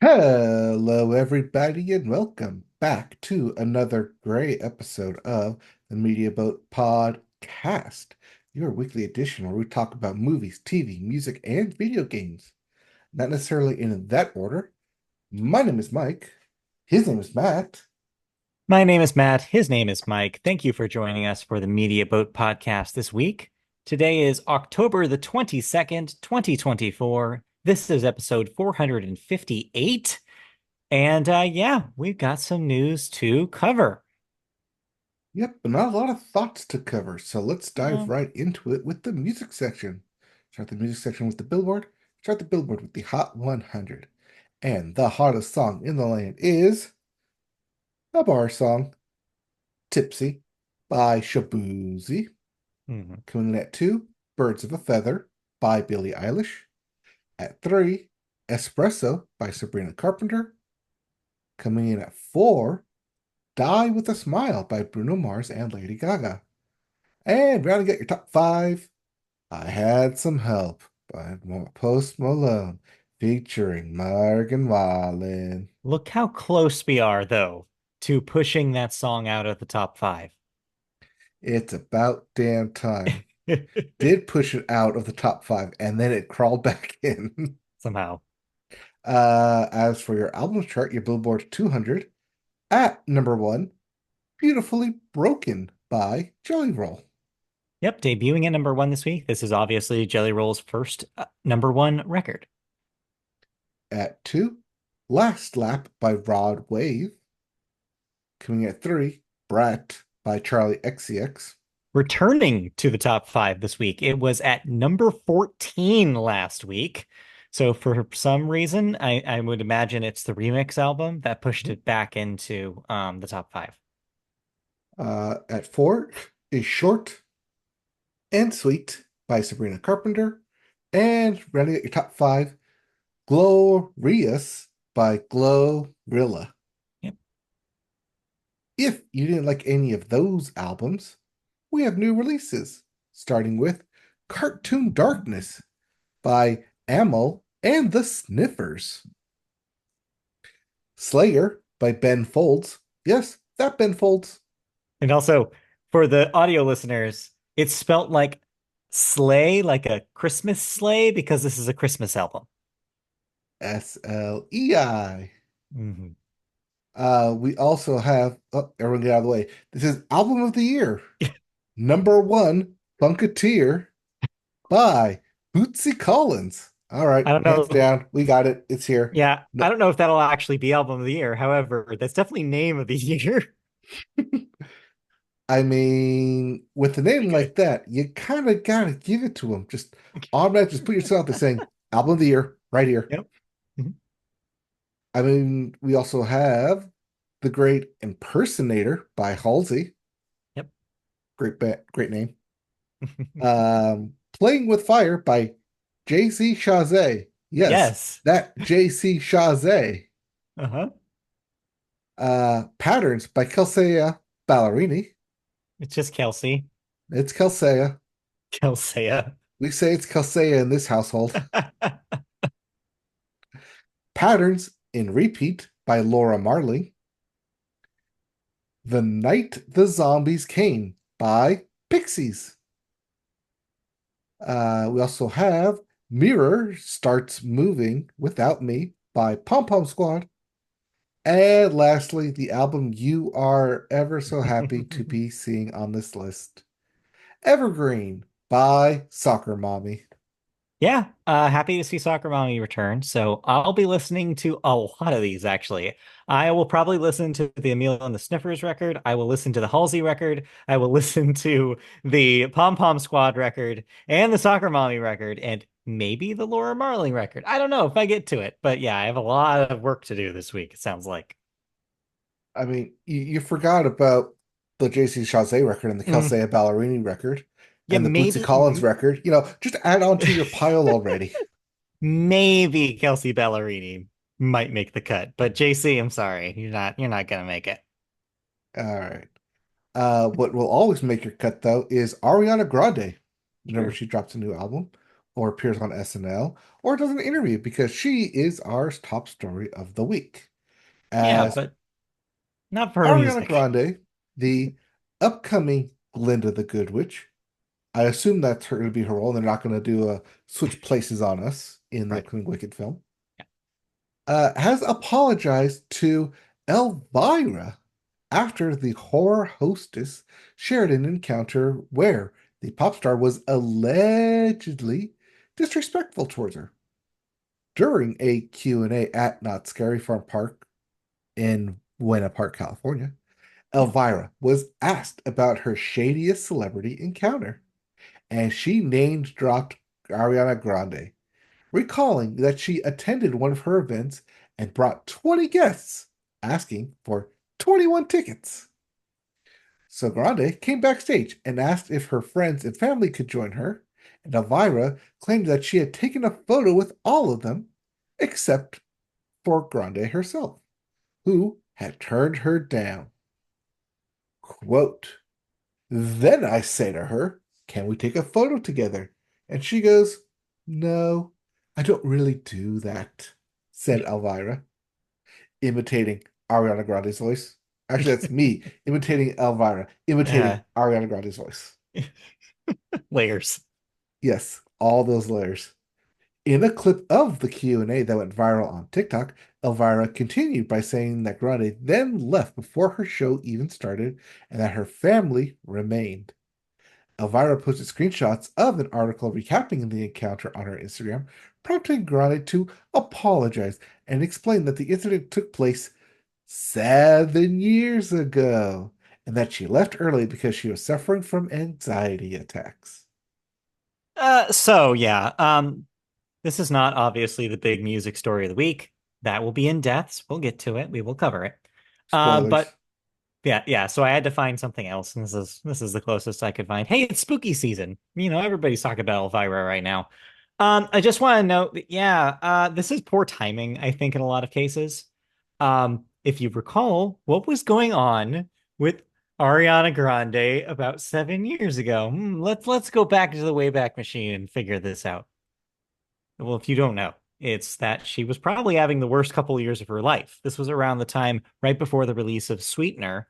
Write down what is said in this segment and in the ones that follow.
Hello, everybody, and welcome back to another great episode of the Media Boat Podcast, your weekly edition where we talk about movies, TV, music, and video games. Not necessarily in that order. My name is Mike. His name is Matt. My name is Matt. His name is Mike. Thank you for joining us for the Media Boat Podcast this week. Today is October the 22nd, 2024. This is episode 458. And yeah, we've got some news to cover. Yep, but not a lot of thoughts to cover, so let's dive Um, right into it with the music section. Start the music section with the Billboard. Start the Billboard with the Hot 100. And the hottest song in the land is a bar song, Tipsy by Shabuzi. mhm. Coming in at 2, Birds of a Feather by Billie Eilish. At 3, Espresso by Sabrina Carpenter. Coming in at 4, Die with a Smile by Bruno Mars and Lady Gaga. And rounding out your top 5, I Had Some Help by Post Malone featuring Morgan Wallen. Look how close we are, though, to pushing that song out of the top five. It's about damn time. Did push it out of the top 5 and then it crawled back in. Somehow. As for your album chart, your Billboard 200 at number 1, Beautifully Broken by Jelly Roll. Yep, debuting at number one this week. This is obviously Jelly Roll's first number one record. At 2, Last Lap by Rod Wave. Coming at 3, Brat by Charlie XCX. Returning to the top five this week. It was at number 14 last week. So for some reason, I would imagine it's the remix album that pushed it back into the top five. At 4 is Short and Sweet by Sabrina Carpenter. And rounding out your top 5, Glorious by Glorilla. Yep. If you didn't like any of those albums, we have new releases, starting with Cartoon Darkness by Amel and the Sniffers. Slayer by Ben Folds. Yes, that Ben Folds. And also for the audio listeners, it's spelt like sleigh, like a Christmas sleigh, because this is a Christmas album. Slei. Mhm. We also have, oh, everyone get out of the way. This is Album of the Year. Number 1, Funketeer by Bootsy Collins. All right, I don't hands know. down. We got it. It's here. Yeah, No, I don't know if that'll actually be album of the year. However, that's definitely name of the year. I mean, with a name like that, you kind of gotta give it to him. Just automatically just put yourself out there saying Album of the Year right here. Yep. Mhm. I mean, we also have The Great Impersonator by Halsey. Yep. Great name. Playing with Fire by JC Chazé. Yes, Yes. that JC Chazé. Uh-huh. Patterns by Kelsea Ballerini. It's just Kelsey. It's Kelsea. Kelsey. We say it's Kelsea in this household. Patterns in Repeat by Laura Marley. The Night the Zombies Came by Pixies. We also have Mirror Starts Moving Without Me by Pom Pom Squad. And lastly, the album you are ever so happy to be seeing on this list, Evergreen by Soccer Mommy. Yeah, happy to see Soccer Mommy return. So I'll be listening to a lot of these actually. I will probably listen to the Emil and the Sniffers record. I will listen to the Halsey record. I will listen to the Pom Pom Squad record and the Soccer Mommy record and maybe the Laura Marling record. I don't know if I get to it, but yeah, I have a lot of work to do this week, it sounds like. I mean, you forgot about the JC Chasez record and the Mm, Kelsea Ballerini record yeah, and the Bootsy Collins record. Just add on to your pile already. maybe Kelsey Ballerini might make the cut, but JC, I'm sorry, you're not gonna make it. All right. What will always make your cut though is Ariana Grande. Whenever Sure. she drops a new album, or appears on SNL or does an interview because she is our top story of the week. Yeah, As but not for her Ariana music. Grande, the upcoming Glinda the Good Witch, I assume that's her to be her role, and they're not going to do a switch places on us in the Right. upcoming Wicked film, has apologized to Elvira after the horror hostess shared an encounter where the pop star was allegedly disrespectful towards her. During a Q&A at Not Scary Farm Park in Buena Park, California, Elvira was asked about her shadiest celebrity encounter, and she named dropped Ariana Grande, recalling that she attended one of her events and brought 20 guests, asking for 21 tickets. So Grande came backstage and asked if her friends and family could join her, and Elvira claimed that she had taken a photo with all of them, except for Grande herself, who had turned her down. Quote, Then I say to her, Can we take a photo together? And she goes, No, I don't really do that, said Elvira, imitating Ariana Grande's voice. Actually, that's me imitating Elvira, Uh, imitating Ariana Grande's voice. layers. Yes, all those layers. In a clip of the Q&A that went viral on TikTok, Elvira continued by saying that Grande then left before her show even started and that her family remained. Elvira posted screenshots of an article recapping the encounter on her Instagram, prompting Grande to apologize and explain that the incident took place 7 years ago and that she left early because she was suffering from anxiety attacks. So yeah, this is not obviously the big music story of the week. That will be in depths. We'll get to it. We will cover it. Spoilers. But yeah, yeah. So I had to find something else, and this is the closest I could find. Hey, it's spooky season. Everybody's talking about Elvira right now. I just want to note that yeah, this is poor timing, I think, in a lot of cases. If you recall, what was going on with Ariana Grande about 7 years ago? Let's go back to the Wayback Machine and figure this out. Well, if you don't know, it's that she was probably having the worst couple of years of her life. This was around the time right before the release of Sweetener,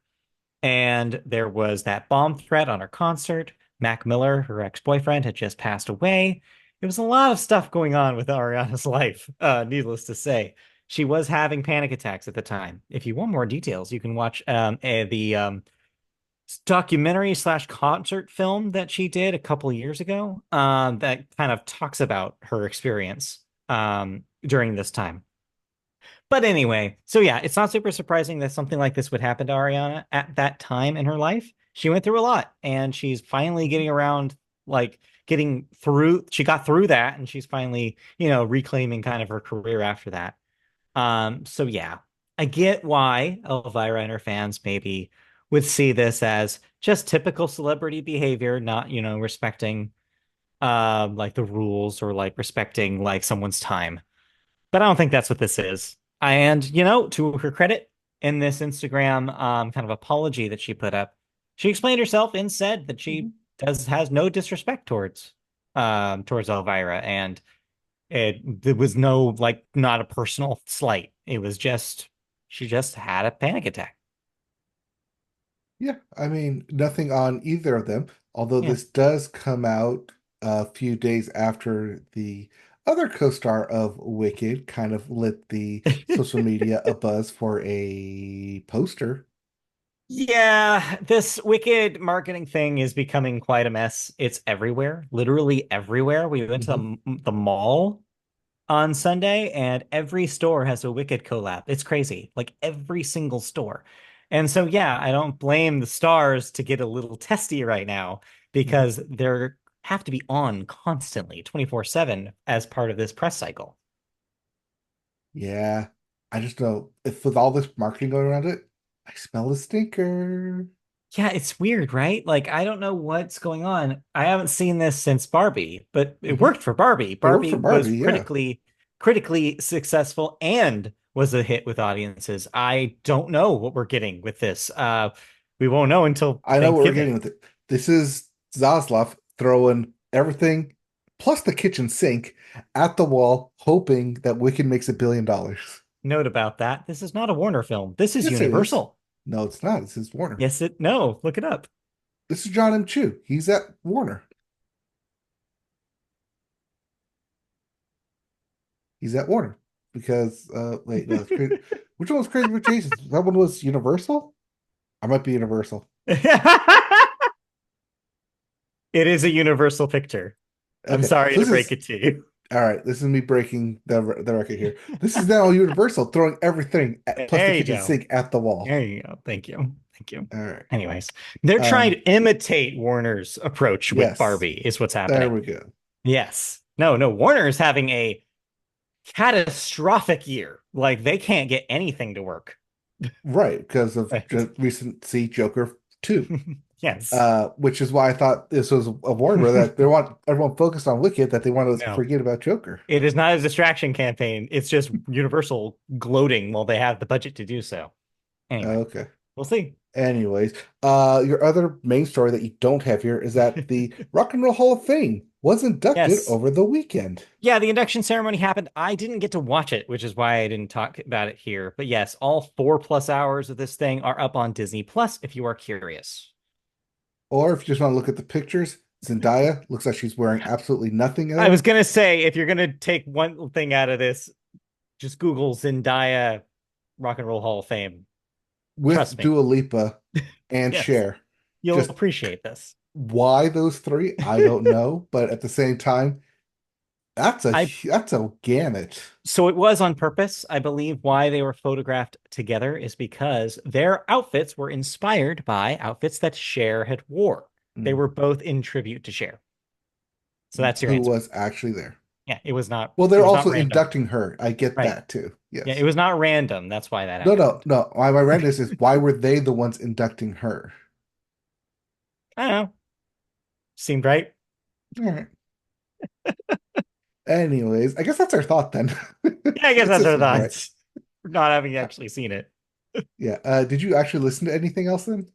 and there was that bomb threat on her concert. Mac Miller, her ex-boyfriend, had just passed away. It was a lot of stuff going on with Ariana's life, needless to say. She was having panic attacks at the time. If you want more details, you can watch the documentary slash concert film that she did a couple years ago that kind of talks about her experience during this time. But anyway, so yeah, it's not super surprising that something like this would happen to Ariana at that time in her life. She went through a lot and she's finally getting around, like getting through, she got through that and she's finally, reclaiming kind of her career after that. So yeah, I get why Elvira and her fans maybe would see this as just typical celebrity behavior, not, respecting like the rules or like respecting like someone's time. But I don't think that's what this is. And, to her credit, in this Instagram kind of apology that she put up, she explained herself and said that she has no disrespect towards Elvira, and there was no like not a personal slight. It was just she just had a panic attack. Yeah, I mean, nothing on either of them, although Yeah. this does come out a few days after the other co-star of Wicked kind of lit the social media abuzz for a poster. Yeah, this wicked marketing thing is becoming quite a mess. It's everywhere, literally everywhere. We went to Mhm. the mall on Sunday, and every store has a Wicked collab. It's crazy, like every single store. And so, yeah, I don't blame the stars to get a little testy right now Mhm. because they're have to be on constantly, 24/7 as part of this press cycle. Yeah, I just know if with all this marketing going around it, I smell a stinker. Yeah, it's weird, right? Like, I don't know what's going on. I haven't seen this since Barbie, but it Mhm. worked for Barbie. It worked Barbie for was Barbie, yeah. critically successful and was a hit with audiences. I don't know what we're getting with this. We won't know until I know what we're getting Thanksgiving. with it. This is Zaslav throwing everything plus the kitchen sink at the wall, hoping that Wicked makes $1 billion. Note about that. This is not a Warner film. This is Yes, it is. Universal. No, it's not. This is Warner. No, look it up. This is John M. Chu. He's at Warner. He's at Warner because wait, no, which one was Crazy Rich Asians? That one was Universal. I might be Universal. It is a Universal picture. I'm Okay, sorry so to this break is it to you. all right. This is me breaking the record here. This is now Universal throwing everything plus the There you kitchen go. sink at the wall. There you go. Thank you. Thank you. All right. Anyways, they're trying to imitate Warner's approach with Yes, Barbie, is what's there happening. we go. Yes. No, Warner is having a catastrophic year. Like they can't get anything to work. Right, because of Right. recent see Joker 2. Yes. Which is why I thought this was a Warner that they want everyone focused on Wicked, that they want to No. forget about Joker. It is not a distraction campaign. It's just Universal gloating while they have the budget to do so. Anyway, Okay. we'll see. Anyways, your other main story that you don't have here is that the Rock and Roll Hall of Fame was inducted Yes. over the weekend. Yeah, the induction ceremony happened. I didn't get to watch it, which is why I didn't talk about it here. But yes, all 4+ hours of this thing are up on Disney Plus if you are curious. Or if you just want to look at the pictures, Zendaya looks like she's wearing absolutely nothing at I was all, gonna say, if you're gonna take one thing out of this, just Google Zendaya Rock and Roll Hall of Fame. Trust with me. Dua Lipa and Yes, Cher. you'll Just appreciate this. why those three, I don't know, but at the same time, I that's a gamut. So it was on purpose. I believe why they were photographed together is because their outfits were inspired by outfits that Cher had wore. They Mm. were both in tribute to Cher. So that's your Who answer. was actually there? Yeah, Well, it they're was not also random. inducting her. I get Right. that too. Yeah, it Yes. was not random. That's why that No, happened. no, no. My randomness is why were they the ones inducting her? I don't know. Seemed right. All right. Anyways, I guess that's our thought then. Yeah, I guess It's that's just our seems right. thoughts. Not having Uh, actually seen it. yeah. Did you actually listen to anything else then?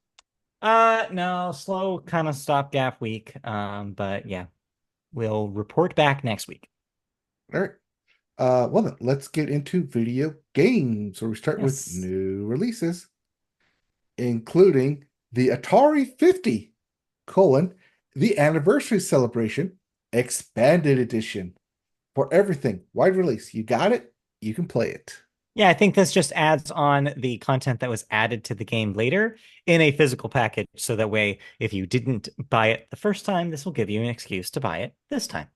No, slow kind of stopgap week. But yeah, we'll report back next week. All right. Well then, let's get into video games. So we start with Yes. new releases, including the Atari 50, the anniversary celebration, expanded edition for everything. Wide release. You got it, you can play it. Yeah, I think this just adds on the content that was added to the game later in a physical package. So that way, if you didn't buy it the first time, this will give you an excuse to buy it this time.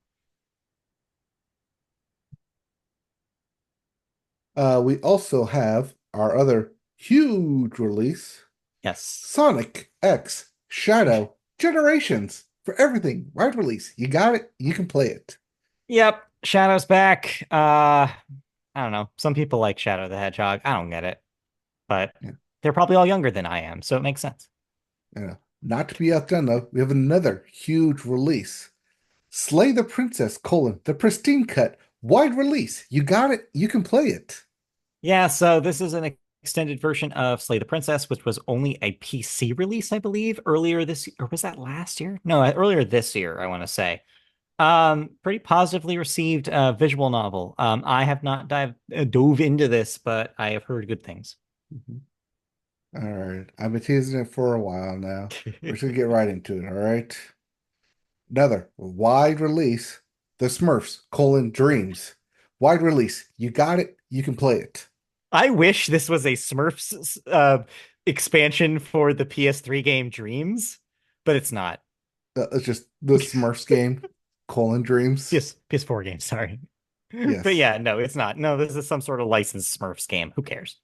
We also have our other huge release, Yes. Sonic X Shadow Generations for everything. Wide release. You got it, you can play it. Yep. Shadow's back. I don't know. Some people like Shadow the Hedgehog. I don't get it, but Yeah, they're probably all younger than I am, so it makes sense. yeah. Not to be outdone though, we have another huge release. Slay the Princess, the pristine cut, wide release. You got it, you can play it. Yeah, so this is an extended version of Slay the Princess, which was only a PC release, I believe, earlier this year, or was that last year? No, earlier this year, I want to say. Pretty positively received visual novel. I have not dove into this, but I have heard good things. Mhm. All right. I've been teasing it for a while now. We're just gonna get right into it, all right? Another wide release, The Smurfs, Dreams. Wide release. You got it, you can play it. I wish this was a Smurfs expansion for the PS3 game Dreams, but it's not. It's just the Smurfs game, Dreams. PS4 game, sorry. But Yes. yeah, no, it's not. No, this is some sort of licensed Smurfs game. Who cares?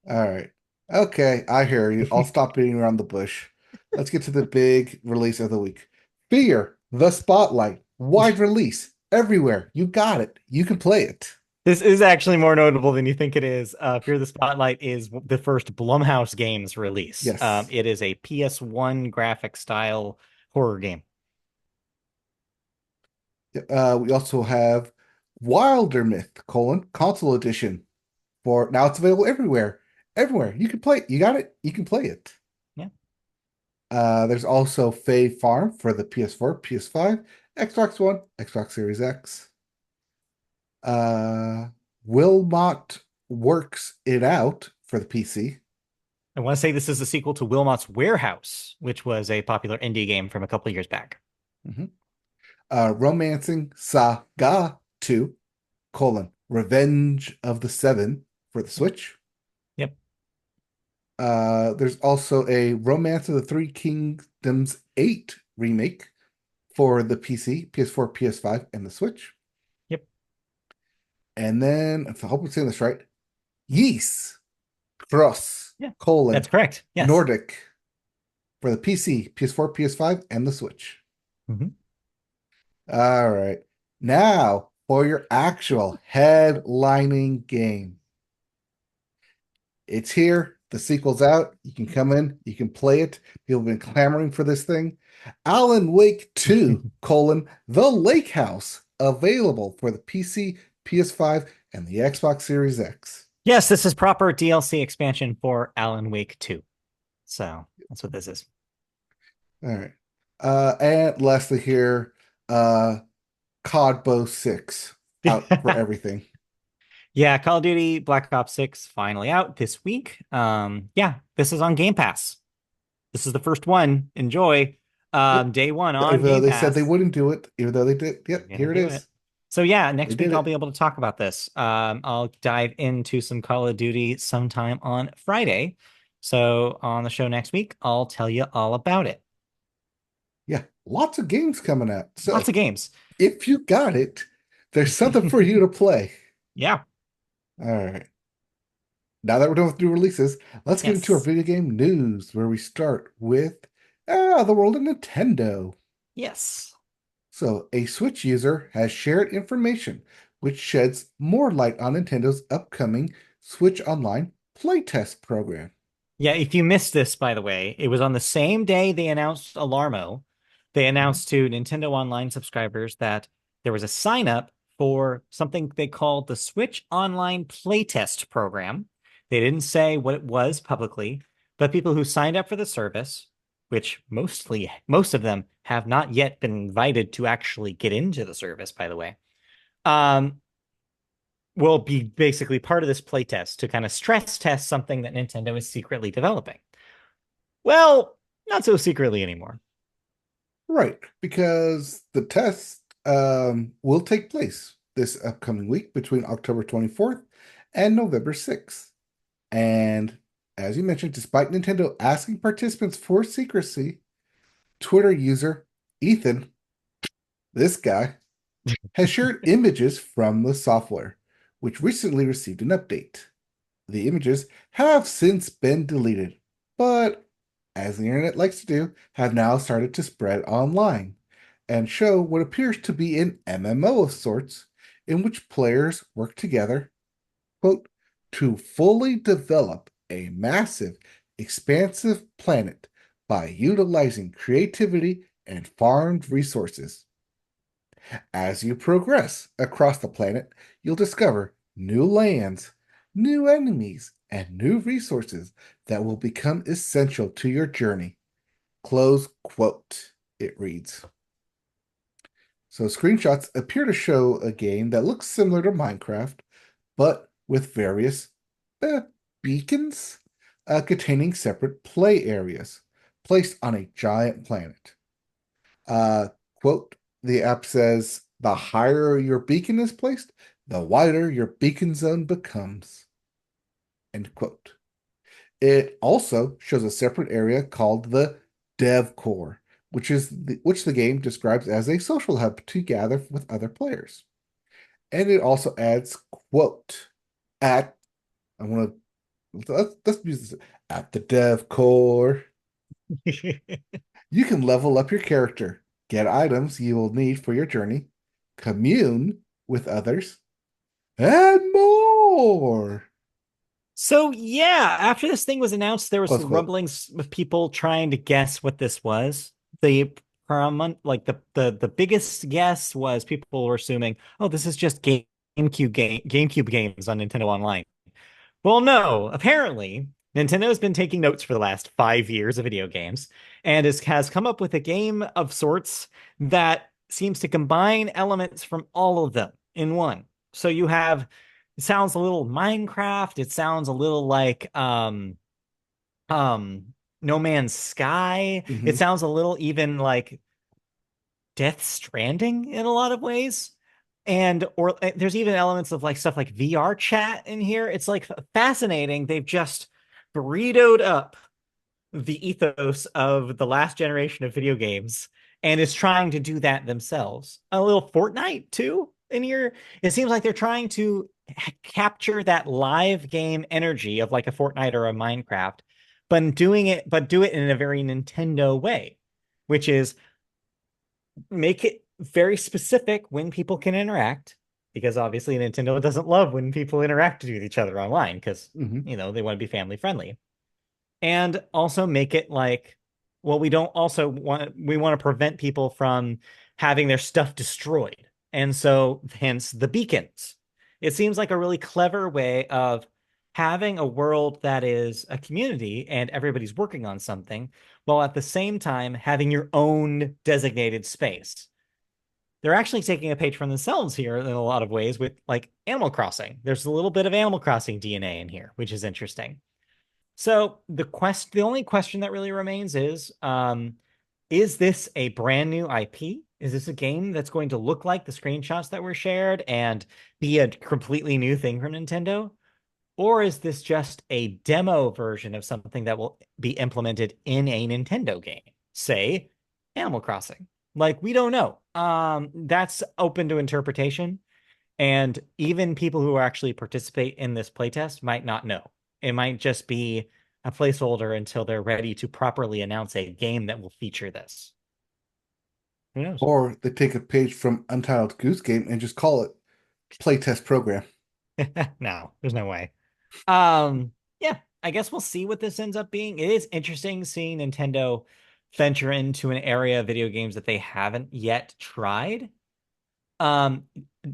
All right. Okay, I hear you. I'll stop beating around the bush. Let's get to the big release of the week. Fear the Spotlight. Wide release. Everywhere. You got it. You can play it. This is actually more notable than you think it is. Fear the Spotlight is the first Blumhouse Games release. Yes. It is a PS1 graphic style horror game. We also have Wilder Myth, console edition. For now it's available everywhere. Everywhere. You can play it. You got it. You can play it. Yeah. There's also Fae Farm for the PS4, PS5, Xbox One, Xbox Series X. Uh, Wilmot Works It Out for the PC. I want to say this is a sequel to Wilmot's Warehouse, which was a popular indie game from a couple of years back. Mhm. Romancing Saga 2, Revenge of the Seven for the Switch. Yep. There's also a Romance of the Three Kingdoms 8 remake for the PC, PS4, PS5, and the Switch. Yep. And then, if I hope I'm saying this right, Ys Cross, Yeah. That's correct. Yes. Nordic for the PC, PS4, PS5, and the Switch. Mhm. All right. Now for your actual headlining game. It's here. The sequel's out. You can come in, you can play it. People have been clamoring for this thing. Alan Wake 2, The Lake House, available for the PC, PS5, and the Xbox Series X. Yes, this is proper DLC expansion for Alan Wake 2. So that's what this is. All right. And lastly here, uh COD 6 out for everything. Yeah, Call of Duty Black Ops 6 finally out this week. Yeah, this is on Game Pass. This is the first one. Enjoy. Yep. Day one Even on though Game they said they Pass. wouldn't do it, even though they did. They're Yep, gonna here it do it. is. So yeah, They next week did I'll be it. able to talk about this. I'll dive into some Call of Duty sometime on Friday. So on the show next week, I'll tell you all about it. Yeah, lots of games coming out. Lots of So games. if you got it, there's something for you to play. Yeah. All right. Now that we're done with new releases, let's get into our Yes. video game news, where we start with the world of Nintendo. Yes. So, a Switch user has shared information which sheds more light on Nintendo's upcoming Switch Online playtest program. Yeah, if you missed this, by the way, it was on the same day they announced Alarmo. They Mhm. announced to Nintendo Online subscribers that there was a sign up for something they called the Switch Online Playtest Program. They didn't say what it was publicly, but people who signed up for the service, which most of them have not yet been invited to actually get into the service, by the way, um, will be basically part of this playtest to kind of stress test something that Nintendo is secretly developing. Well, not so secretly anymore. Right, because the test will take place this upcoming week between October 24th and November 6th. And as you mentioned, despite Nintendo asking participants for secrecy, Twitter user Ethan, this guy, has shared images from the software, which recently received an update. The images have since been deleted, but as the internet likes to do, have now started to spread online and show what appears to be an MMO of sorts in which players work together, quote, to fully develop a massive, expansive planet by utilizing creativity and farmed resources. As you progress across the planet, you'll discover new lands, new enemies, and new resources that will become essential to your journey. Close quote, it reads. So screenshots appear to show a game that looks similar to Minecraft, but with various uh, beacons containing separate play areas placed on a giant planet. Uh, quote, the app says, the higher your beacon is placed, the wider your beacon zone becomes. End quote. It also shows a separate area called the Dev Core, which the game describes as a social hub to gather with other players. And it also adds, quote, at I want to let's use this at the Dev Core. You can level up your character, get items you will need for your journey, commune with others, and more. So yeah, after this thing was announced, there was Close some quote. rumblings of people trying to guess what this was. The like the biggest guess was people were assuming, oh, this is just GameCube games on Nintendo Online. Well, no, apparently Nintendo has been taking notes for the last 5 years of video games and has come up with a game of sorts that seems to combine elements from all of them in one. So you have, it sounds a little Minecraft, it sounds a little like um No Man's Sky. It Hmm. sounds a little even like Death Stranding in a lot of ways. And or there's even elements of like stuff like VR chat in here. It's like fascinating. They've just burritoed up the ethos of the last generation of video games and is trying to do that themselves. A little Fortnite too in here. It seems like they're trying to capture that live game energy of like a Fortnite or a Minecraft, but do it in a very Nintendo way, which is make it very specific when people can interact, because obviously Nintendo doesn't love when people interact with each other online because Hmm. they want to be family friendly. And also make it like, well, we want to prevent people from having their stuff destroyed. And so hence the beacons. It seems like a really clever way of having a world that is a community and everybody's working on something, while at the same time having your own designated space. They're actually taking a page from themselves here in a lot of ways with like Animal Crossing. There's a little bit of Animal Crossing DNA in here, which is interesting. So the only question that really remains is this a brand new IP? Is this a game that's going to look like the screenshots that were shared and be a completely new thing from Nintendo? Or is this just a demo version of something that will be implemented in a Nintendo game? Say, Animal Crossing. Like, we don't know. That's open to interpretation. And even people who actually participate in this playtest might not know. It might just be a placeholder until they're ready to properly announce a game that will feature this. Who knows? Or they take a page from Untitled Goose Game and just call it Playtest Program. No, there's no way. Um, yeah, I guess we'll see what this ends up being. It is interesting seeing Nintendo venture into an area of video games that they haven't yet tried. Um,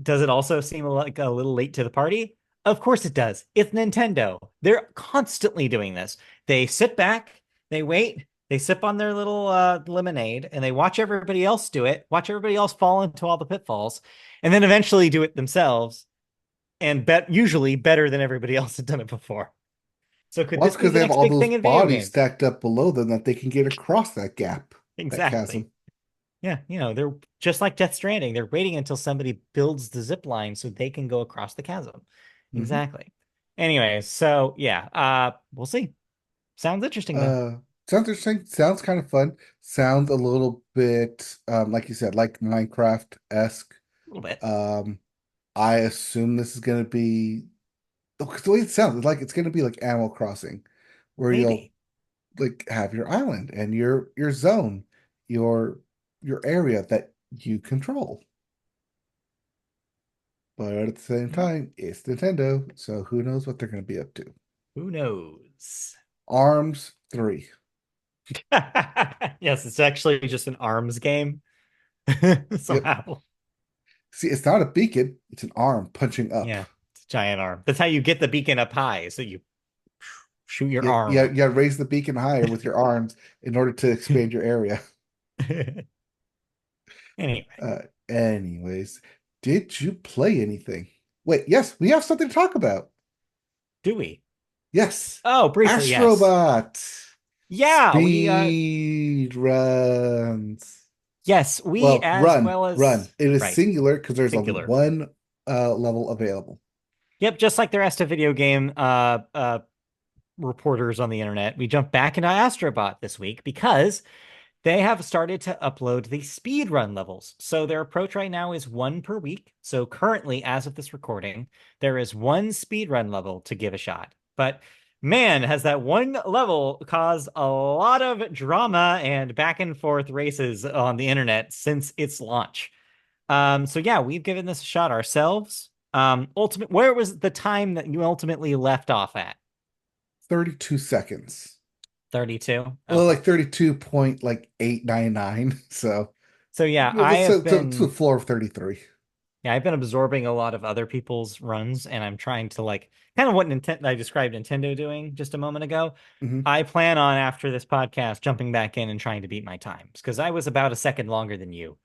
does it also seem like a little late to the party? Of course it does. It's Nintendo. They're constantly doing this. They sit back, they wait, they sip on their little lemonade, and they watch everybody else do it, watch everybody else fall into all the pitfalls, and then eventually do it themselves, and bet usually better than everybody else had done it before. So could Well, that's this be because the they have next all big those thing in video bodies games? stacked up below them that they can get across that gap, that Exactly. chasm. Yeah, they're just like Death Stranding. They're waiting until somebody builds the zip line so they can go across the chasm. Hmm. Exactly. Anyway, so yeah, we'll see. Sounds interesting though. Uh, Sounds interesting. Sounds kind of fun. Sounds a little bit, like you said, like Minecraft-esque. A little bit. Um, I assume this is going to be, because the way it sounds, it's like it's going to be like Animal Crossing, where you'll Maybe. like have your island and your zone, your your area that you control. But at the same Yeah. time, it's Nintendo, so who knows what they're going to be up to. Who knows? Arms 3. Yes, it's actually just an arms game Yep. somehow. See, it's not a beacon, it's an arm punching up. Yeah, it's a giant arm. That's how you get the beacon up high, so you shoot your Yeah, yeah, arm. you gotta raise the beacon higher with your arms in order to expand your area. Anyway, Anyways, did you play anything? Wait, yes, we have something to talk about. do we? Yes, Oh, briefly, yes. Astrobot Yeah, Speed Runs. we Well, as run, well run. as It is right, singular because there's a singular. one level available. Yep, just like the rest of video game reporters on the internet, we jump back into Astrobot this week because they have started to upload the speed run levels. So their approach right now is one per week. So currently, as of this recording, there is one speed run level to give a shot. But man, has that one level caused a lot of drama and back and forth races on the internet since its launch. So yeah, we've given this a shot ourselves. Where was the time that you ultimately left off at? 32 seconds. 32. Well, Okay. like 32 point like 899. So So yeah, let's say to a floor of 33. I've been absorbing a lot of other people's runs, and I'm trying to like kind of what Nintendo I described Nintendo doing just a moment ago. Hmm. I plan on after this podcast jumping back in and trying to beat my times because I was about a second longer than you.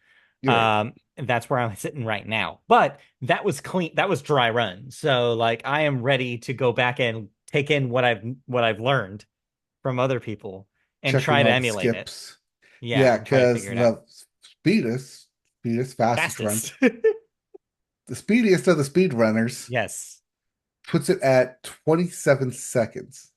You're right. That's where I'm sitting right now. But that was clean. That was dry run. So like I am ready to go back and take in what I've learned from other people and Checking try to all the emulate it. skips. Yeah, Yeah, and try to because figure it out. the speedest, fastest run, Fastest. the speediest of the speed runners, Yes. puts it at 27 seconds.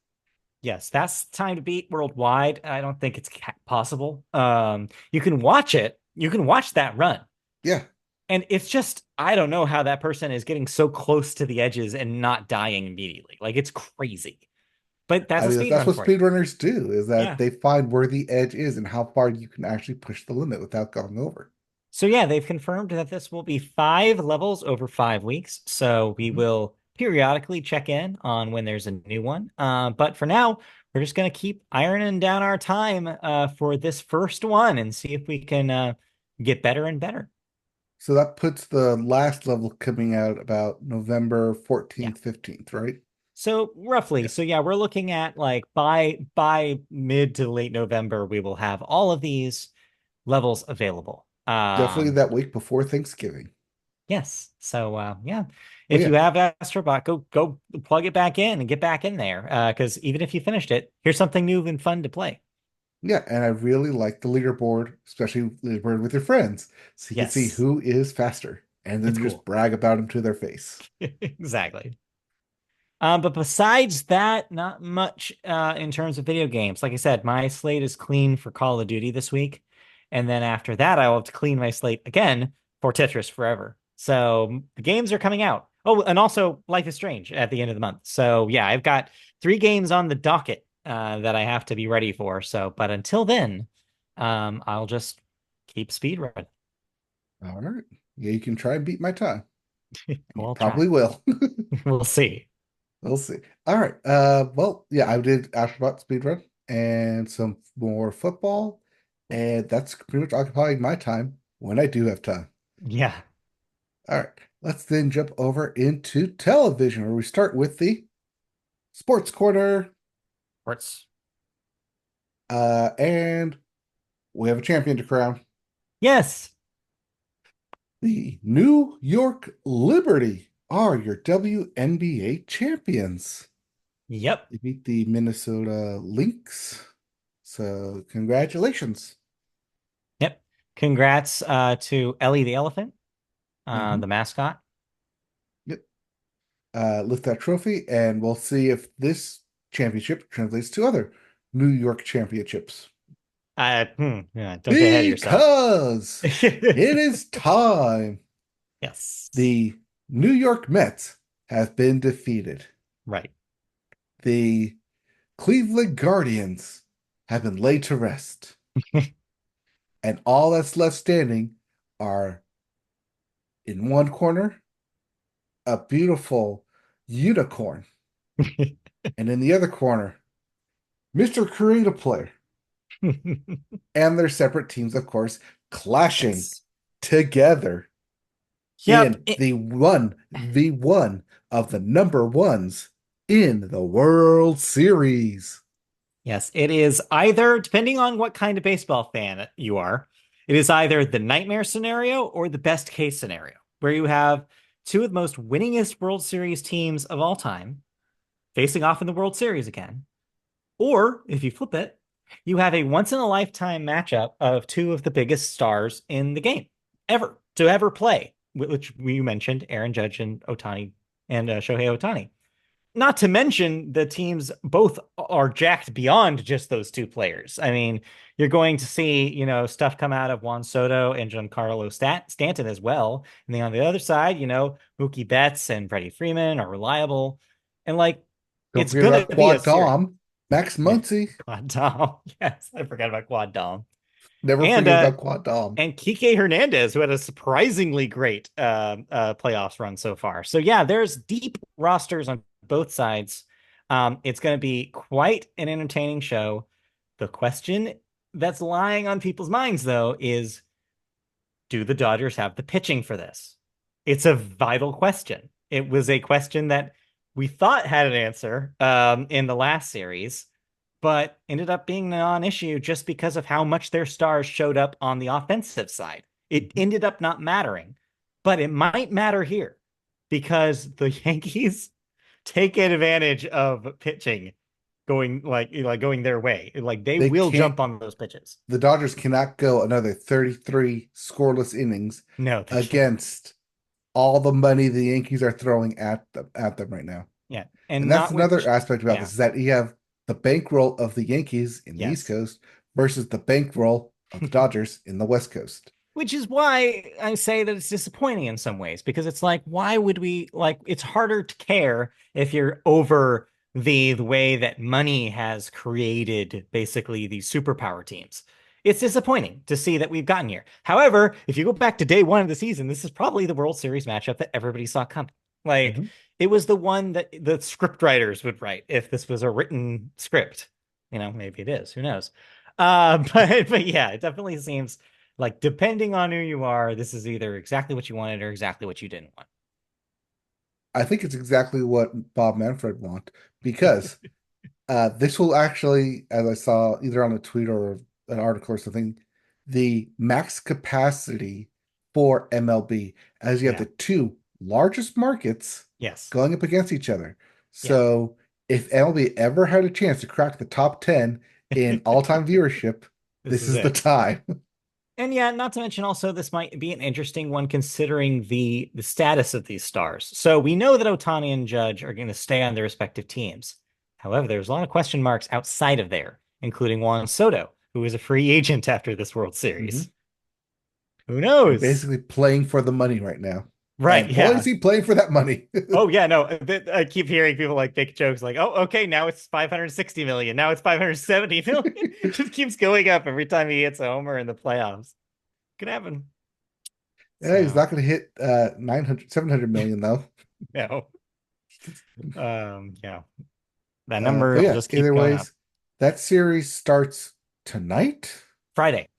Yes, that's time to beat worldwide. I don't think it's possible. You can watch it. You can watch that run. Yeah, And it's just, I don't know how that person is getting so close to the edges and not dying immediately. Like it's crazy. But that's I a mean speed that's run what for you. speedrunners do is that Yeah. they find where the edge is and how far you can actually push the limit without going over. So yeah, they've confirmed that this will be 5 levels over 5 weeks. So we Mhm. will periodically check in on when there's a new one. But for now, we're just gonna keep ironing down our time for this first one and see if we can get better and better. So that puts the last level coming out about November Yeah. 14th, 15th, right? So roughly, Yeah. so yeah, we're looking at like by mid to late November, we will have all of these levels available. Definitely that week before Thanksgiving. Yes. So yeah, But if you yeah, have Astrobot, go plug it back in and get back in there. Because even if you finished it, here's something new and fun to play. yeah, and I really like the leaderboard, especially leaderboard with your friends, so you can see Yes, who is faster, and then it's just cool. brag about them to their face. Exactly. But besides that, not much in terms of video games. Like I said, my slate is clean for Call of Duty this week. And then after that, I will have to clean my slate again for Tetris Forever. So the games are coming out. Oh, and also Life is Strange at the end of the month. So yeah, I've got 3 games on the docket that I have to be ready for. So, but until then, I'll just keep speedrun. All right, yeah, you can try and beat my time. You We'll try. probably will. We'll see. We'll see. All right. Well, yeah, I did Astro Bot Speed Run and some more football, and that's pretty much occupying my time when I do have time. Yeah. All right. Let's then jump over into television, where we start with the sports corner. Sports. And we have a champion to crown. Yes. The New York Liberty are your WNBA champions. Yep. They beat the Minnesota Lynx. So congratulations. Yep. Congrats to Ellie the elephant, the Mhm. mascot. Yep. Lift that trophy, and we'll see if this championship translates to other New York championships. Yeah, don't get ahead of yourself. Because it is time. Yes. The New York Mets have been defeated. Right. The Cleveland Guardians have been laid to rest. And all that's left standing are in one corner, a beautiful unicorn. And in the other corner, Mr. Creative Player. And their separate teams, of course, clashing Yes. together Yep. in the one of the number ones in the World Series. Yes, it is either, depending on what kind of baseball fan you are, it is either the nightmare scenario or the best case scenario, where you have two of the most winningest World Series teams of all time facing off in the World Series again. Or if you flip it, you have a once in a lifetime matchup of two of the biggest stars in the game ever to ever play, which we mentioned Aaron Judge and Otani and Shohei Otani. Not to mention the teams both are jacked beyond just those two players. I mean, you're going to see, stuff come out of Juan Soto and Giancarlo Stanton as well. And then on the other side, Mookie Betts and Freddie Freeman are reliable. And like, Don't it's forget gonna about be a Quad series. Dom, Max Yeah, Muncy. Quad Dom. Yes, I forgot about Quad Dom. Never And forget about Quad Dom. Kike Hernandez, who had a surprisingly great playoffs run so far. So yeah, there's deep rosters on both sides. It's going to be quite an entertaining show. The question that's lying on people's minds, though, is do the Dodgers have the pitching for this? It's a vital question. It was a question that we thought had an answer in the last series, but ended up being a non-issue just because of how much their stars showed up on the offensive side. It Mhm. ended up not mattering, but it might matter here because the Yankees take advantage of pitching going like going their way. Like they They will can't. jump on those pitches. The Dodgers cannot go another 33 scoreless innings No, they can't. against all the money the Yankees are throwing at them right now. Yeah. And And that's not another which, aspect about yeah. this is that you have the bankroll of the Yankees in the East Yes. Coast versus the bankroll of the Dodgers in the West Coast. Which is why I say that it's disappointing in some ways because it's like, why would we like it's harder to care if you're over the way that money has created basically these superpower teams. It's disappointing to see that we've gotten here. However, if you go back to day one of the season, this is probably the World Series matchup that everybody saw coming. Like Mhm. it was the one that the script writers would write if this was a written script. Maybe it is. Who knows? But yeah, it definitely seems like depending on who you are, this is either exactly what you wanted or exactly what you didn't want. I think it's exactly what Bob Manfred want because this will actually, as I saw either on a tweet or an article or something, the max capacity for MLB, as you have Yeah. the two largest markets Yes. going up against each other. Yeah. So if MLB ever had a chance to crack the top 10 in all-time viewership, This this is is the it. time. And yeah, not to mention also this might be an interesting one considering the status of these stars. So we know that Otani and Judge are going to stay on their respective teams. However, there's a lot of question marks outside of there, including Juan Soto, who is a free agent after this World Mhm. Series. Who And knows? basically playing for the money right now. Right, And boy, is yeah. he playing for that money. Oh yeah, no. I keep hearing people like make jokes like, "Oh, okay, now it's 560 million. Now it's 570 million." It just keeps going up every time he hits a homer in the playoffs. Could happen. Yeah, he's So, not going to hit 900, 700 million though. no. Yeah. That number But will yeah, just keep either going up. ways, that series starts tonight, Friday.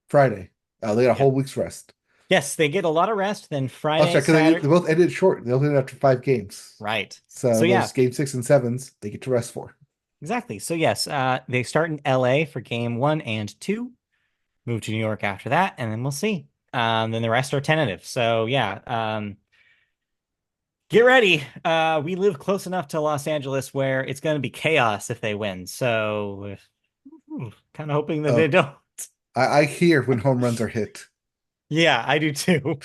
Friday. They got a Yep. whole week's rest. Yes, they get a lot of rest. Then I'll Friday, check because they Saturday. both ended short. They only ended after 5 games. Right. So So yeah, those game six and sevens, they get to rest for. exactly. So yes, they start in LA for game one and two, move to New York after that, and then we'll see. Then the rest are tentative. So yeah, get ready. We live close enough to Los Angeles where it's going to be chaos if they win. So, kind of hoping that they Oh, don't. I hear when home runs are hit. Yeah, I do too.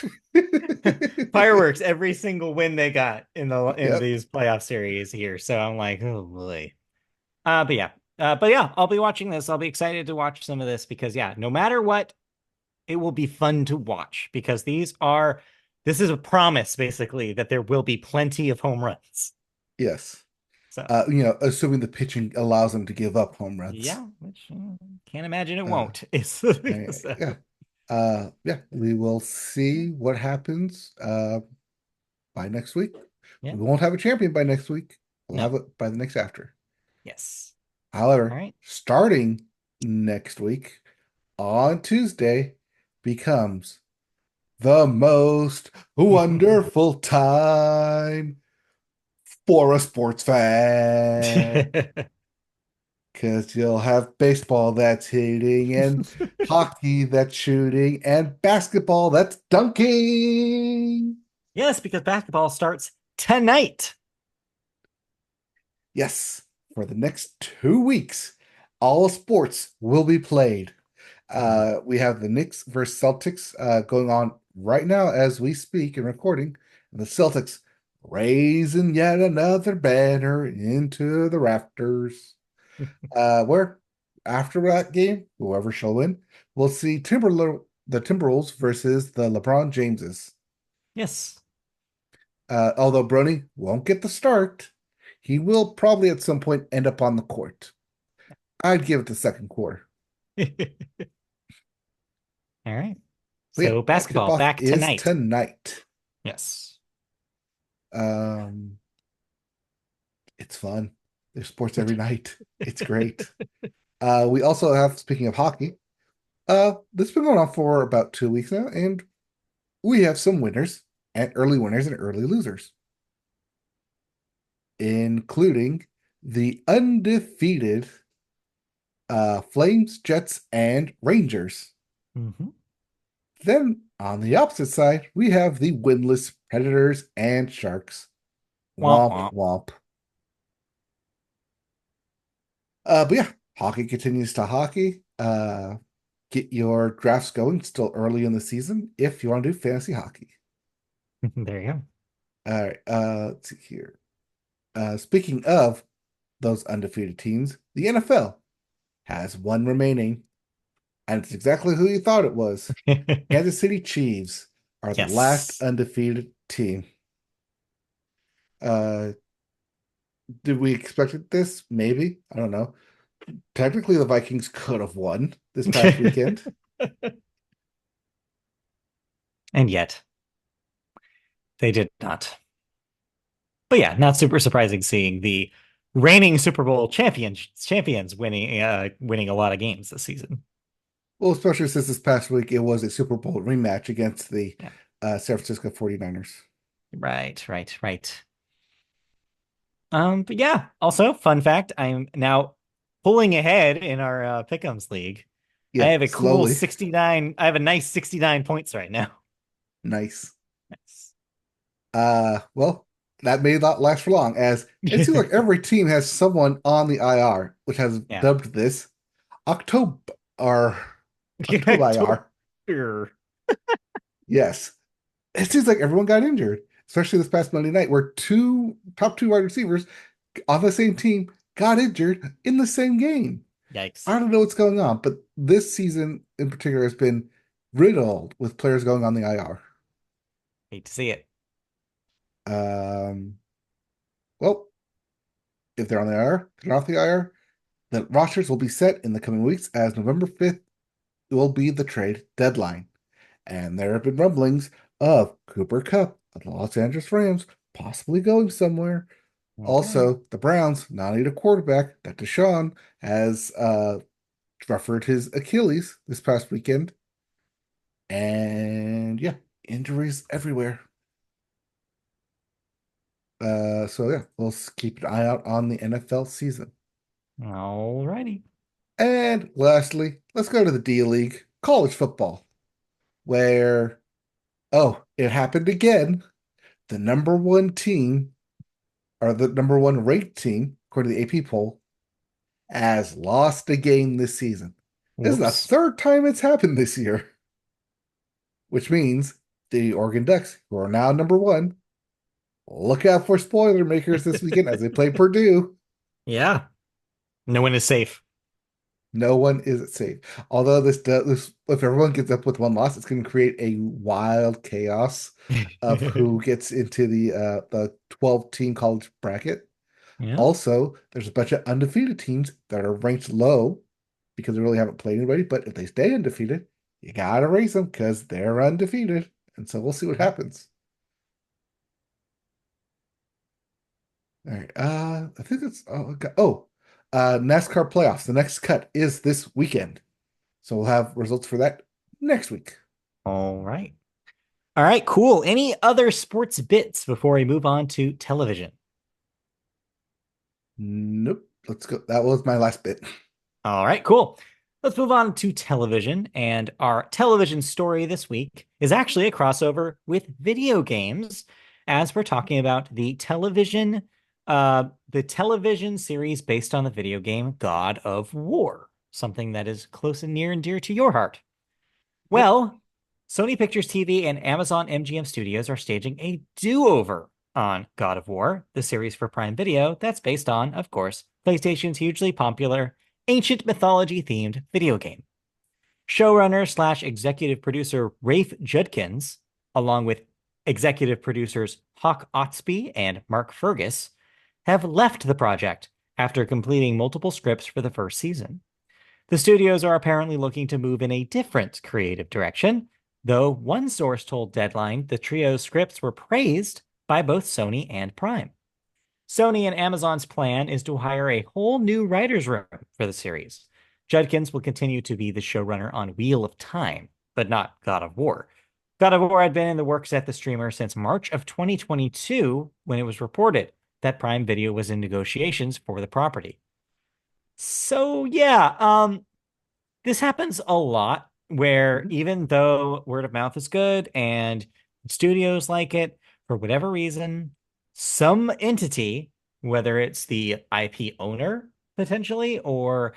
Fireworks every single win they got in Yep. these playoff series here. So I'm like, oh boy. But yeah, I'll be watching this. I'll be excited to watch some of this because yeah, no matter what, it will be fun to watch because this is a promise basically that there will be plenty of home runs. Yes. So Assuming the pitching allows them to give up home runs. yeah, which can't imagine it Uh, won't. It's so, yeah. Yeah, we will see what happens by next week. yeah, We won't have a champion by next week. We'll no, have it by the next after. yes. All However, right. starting next week on Tuesday becomes the most wonderful time for a sports fan. Because you'll have baseball that's hitting, and hockey that's shooting, and basketball that's dunking. Yes, because basketball starts tonight. Yes, for the next 2 weeks, all sports will be played. Mhm. We have the Knicks versus Celtics going on right now as we speak and recording. And the Celtics raising yet another banner into the rafters. Where after that game, whoever shall win, we'll see the Timberwolves versus the LeBron Jameses. Yes. Although Brony won't get the start, he will probably at some point end up on the court. I'd give it the second quarter. All right. But yeah, So that basketball tip-off back is tonight. tonight. Yes. Um, it's fun. There's sports every night. It's great. We also have, speaking of hockey, this has been going on for about 2 weeks now, and we have some winners and early losers, including the undefeated Flames, Jets, and Rangers. Hmm. Then on the opposite side, we have the winless Predators and Sharks. Womp Womp womp. womp. But yeah, hockey continues to hockey. Get your drafts going still early in the season if you want to do fantasy hockey. There you All right, let's see here. Speaking of those undefeated teams, the NFL has one remaining, and it's exactly who you thought it was. go. Kansas City Chiefs are the last Yes. undefeated team. Uh, did we expect this? Maybe. I don't know. Technically, the Vikings could have won this past weekend. And yet, they did not. But yeah, not super surprising seeing the reigning Super Bowl champions winning a lot of games this season. Well, especially since this past week it was a Super Bowl rematch against the Yeah. San Francisco 49ers. Right, right, right. But yeah, also fun fact, I'm now pulling ahead in our Pick'ems league. I Yeah, have a cool slowly. 69. I have a nice 69 points right now. Nice. Nice. Well, that may not last for long, as it seems like every team has someone on the IR, which has Yeah. dubbed this October or October IR. October. Yes. It seems like everyone got injured, especially this past Monday night, where two top two wide receivers on the same team got injured in the same game. Yikes. I don't know what's going on, but this season in particular has been riddled with players going on the IR. Hate to see it. Um, well, if they're on the IR, they're off the IR. The rosters will be set in the coming weeks as November 5th will be the trade deadline. And there have been rumblings of Cooper Kupp of the Los Angeles Rams possibly going somewhere. Okay. Also, the Browns now need a quarterback. That Deshaun has suffered his Achilles this past weekend. And yeah, injuries everywhere. So yeah, we'll keep an eye out on the NFL season. Alrighty. And lastly, let's go to the D League, college football, where oh, it happened again. The number one team, or the number one ranked team, according to the AP poll, has lost a game this season. This is the Whoops. third time it's happened this year, which means the Oregon Ducks, who are now number one, look out for spoiler makers this weekend as they play Purdue. Yeah. No one is safe. No one is safe. Although this, if everyone gets up with one loss, it's going to create a wild chaos of who gets into the 12 team college bracket. Yeah. Also, there's a bunch of undefeated teams that are ranked low because they really haven't played anybody. But if they stay undefeated, you gotta raise them because they're undefeated. And so we'll see what happens. All right. I think it's NASCAR playoffs. The next cut is this weekend. So we'll have results for that next week. All right. All right, cool. Any other sports bits before we move on to television? Nope. Let's go. That was my last bit. All right, cool. Let's move on to television. And our television story this week is actually a crossover with video games, as we're talking about the television series based on the video game God of War, something that is close and near and dear to your heart. Yep. Well, Sony Pictures TV and Amazon MGM Studios are staging a do-over on God of War, the series for Prime Video that's based on, of course, PlayStation's hugely popular ancient mythology themed video game. Showrunner slash executive producer Rafe Judkins, along with executive producers Hawk Otsby and Mark Fergus, have left the project after completing multiple scripts for the first season. The studios are apparently looking to move in a different creative direction, though one source told Deadline the trio's scripts were praised by both Sony and Prime. Sony and Amazon's plan is to hire a whole new writer's room for the series. Judkins will continue to be the showrunner on Wheel of Time, but not God of War. God of War had been in the works at the streamer since March of 2022 when it was reported that Prime Video was in negotiations for the property. So yeah, this happens a lot where Mhm. even though word of mouth is good and studios like it, for whatever reason, some entity, whether it's the IP owner potentially, or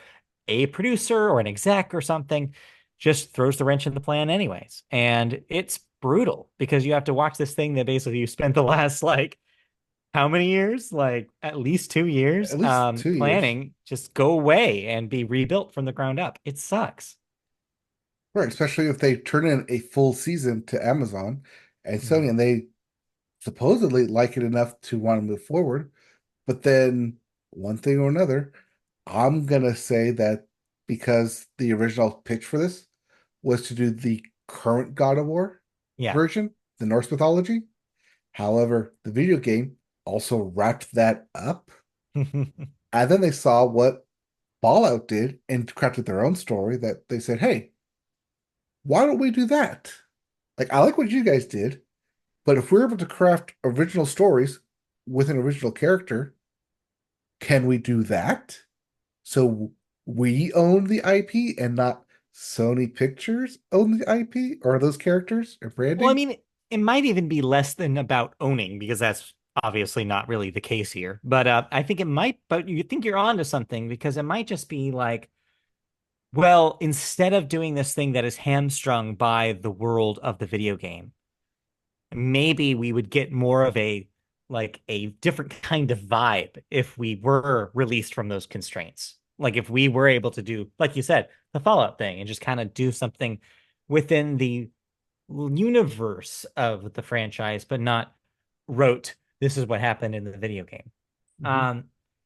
a producer or an exec or something, just throws the wrench in the plan anyways. And it's brutal because you have to watch this thing that basically you spent the last like how many years? Like at least 2 years At least 2 years. planning just go away and be rebuilt from the ground up. It sucks. Right, especially if they turn in a full season to Amazon and Mhm. Sony, and they supposedly like it enough to want to move forward. But then, one thing or another, I'm gonna say that because the original pitch for this was to do the current God of War Yeah. version, the Norse mythology. However, the video game also wrapped that up. And then they saw what Fallout did and crafted their own story that they said, hey, why don't we do that? Like, I like what you guys did, but if we're able to craft original stories with an original character, can we do that? So we own the IP and not Sony Pictures own the IP or those characters or Well, I branding? mean, it might even be less than about owning because that's obviously not really the case here. But I think it might, but you think you're onto something because it might just be like, well, instead of doing this thing that is hamstrung by the world of the video game, maybe we would get more of a like a different kind of vibe if we were released from those constraints. Like if we were able to do, like you said, the Fallout thing and just kind of do something within the universe of the franchise, but not wrote, this is what happened in the video game. Mhm. Um,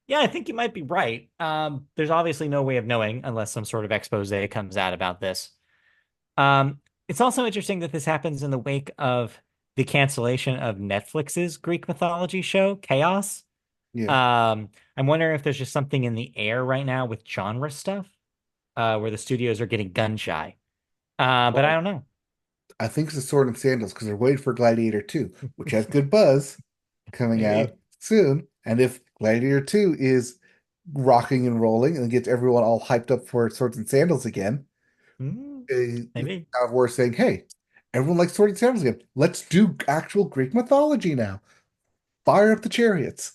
yeah, I think you might be right. There's obviously no way of knowing unless some sort of expose comes out about this. It's also interesting that this happens in the wake of the cancellation of Netflix's Greek mythology show, Chaos. Yeah. I'm wondering if there's just something in the air right now with genre stuff, where the studios are getting gun shy. But I Well, don't know. I think it's the Sword and Sandals because they're waiting for Gladiator 2, which has good buzz coming out Maybe. soon. And if Gladiator 2 is rocking and rolling and gets everyone all hyped up for Swords and Sandals again, Hmm, it's maybe. out of war saying, hey, everyone likes Swords and Sandals again. Let's do actual Greek mythology now. Fire up the chariots.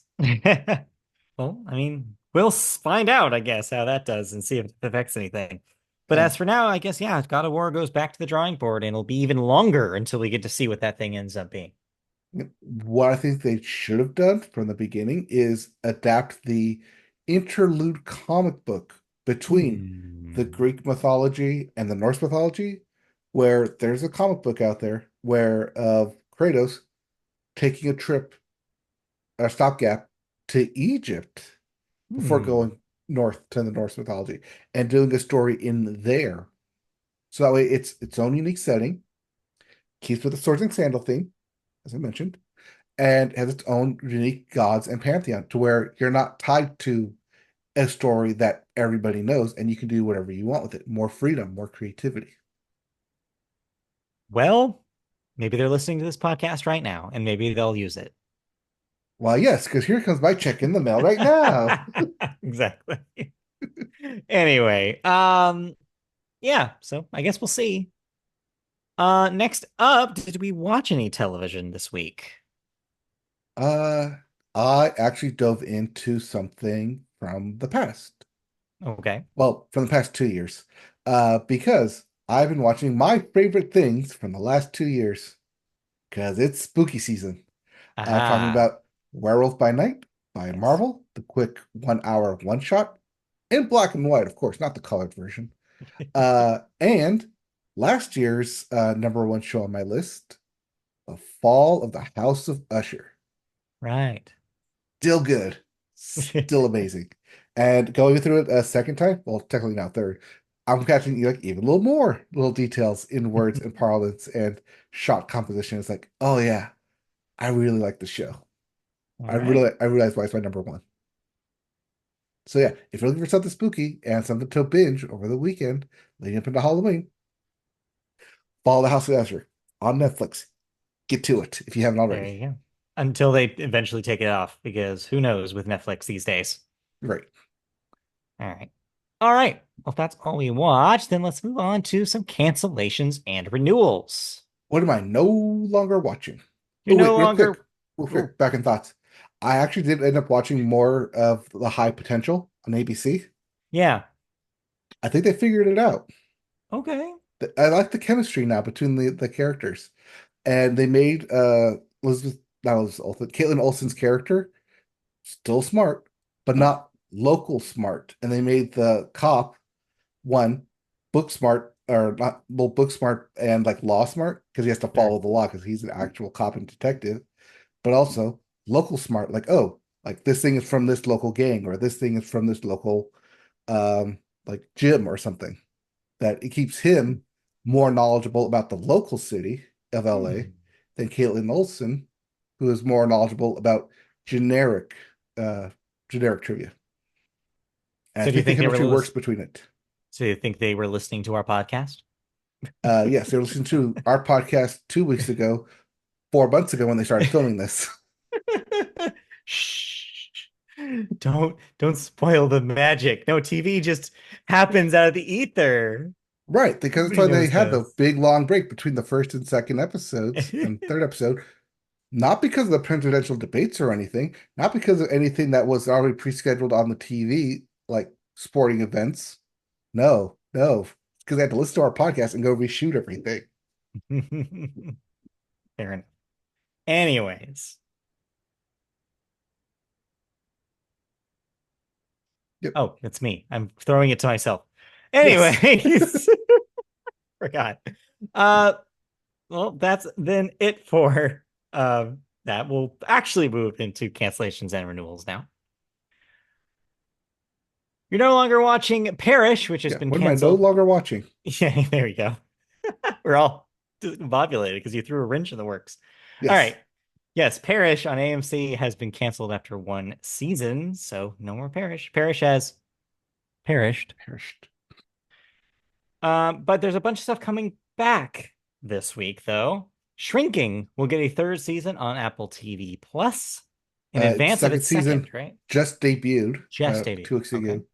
Well, I mean, we'll find out, I guess, how that does and see if it affects anything. But Yeah. as for now, I guess, yeah, God of War goes back to the drawing board and it'll be even longer until we get to see what that thing ends up being. What I think they should have done from the beginning is adapt the interlude comic book between the Hmm. Greek mythology and the Norse mythology, where there's a comic book out there where of Kratos taking a trip, a stopgap to Egypt before Hmm. going north to the Norse mythology and doing a story in there. So that way it's its own unique setting, keeps with the swords and sandal theme, as I mentioned, and has its own unique gods and pantheon to where you're not tied to a story that everybody knows and you can do whatever you want with it. More freedom, more creativity. Well, maybe they're listening to this podcast right now and maybe they'll use it. Well, yes, because here comes my check in the mail right now. Exactly. Anyway, yeah, so I guess we'll see. Next up, did we watch any television this week? Uh, I actually dove into something from the past. Okay. Well, from the past 2 years. Because I've been watching my favorite things from the last 2 years. Because it's spooky season. Talking Aha. about Werewolf by Night by Yes. Marvel, the quick 1 hour one shot in black and white, of course, not the colored version. And last year's number one show on my list, The Fall of the House of Usher. Right. Still good, still amazing. And going through it a second time, well, technically now third, I'm catching like even a little more little details in words and parlance and shot composition. It's like, oh yeah, I really like the show. All right. I realize why it's my number one. So yeah, if you're looking for something spooky and something to binge over the weekend leading up into Halloween, follow the House of Usher on Netflix. Get to it if you haven't There already. you go. Until they eventually take it off, because who knows with Netflix these days. Great. All right. All right. Well, if that's all we watch, then let's move on to some cancellations and renewals. What am I no longer watching? You're Oh, no wait, longer. real Oh, quick, back in thoughts. I actually did end up watching more of The High Potential on ABC. yeah. I think they figured it out. Okay. I like the chemistry now between the characters. And they made Elizabeth, not Elizabeth Olsen, Caitlin Olsen's character still smart, but Oh, not local smart. And they made the cop one book smart or not well book smart and like law smart because he has to sure. follow the law because he's an actual cop and detective, but also local smart, like, oh, like this thing is from this local gang or this thing is from this local um like gym or something. That it keeps him more knowledgeable about the local city of LA Hmm. than Caitlin Olsen, who is more knowledgeable about generic uh generic trivia. And I So do you think the think they were chemistry works between it. so you think they were listening to our podcast? Yes, they were listening to our podcast 2 weeks ago, 4 months ago when they started filming this. Shh. Don't spoil the magic. No, TV just happens out of the ether. Right, because that's Everybody why they knows had the this. big long break between the first and second episodes and third episode. Not because of the presidential debates or anything, not because of anything that was already pre-scheduled on the TV, like sporting events. No, no, because they had to listen to our podcast and go reshoot everything. Fair enough. Anyways. Yep. Oh, it's me. I'm throwing it to myself. Yes. Anyways, forgot. Uh, well, that's then it for that. We'll actually move into cancellations and renewals now. You're no longer watching Parish, which has Yeah. been What am I no canceled. longer watching? Yeah, there we go. We're all discombobulated because you threw a wrench in the works. All Yes. right. Yes, Parish on AMC has been canceled after one season, so no more Parish. Parish has perished. Perished. But there's a bunch of stuff coming back this week, though. Shrinking will get a third season on Apple TV Plus in advance of Second its season second, right? just debuted Just debuted. 2 weeks Okay. ago.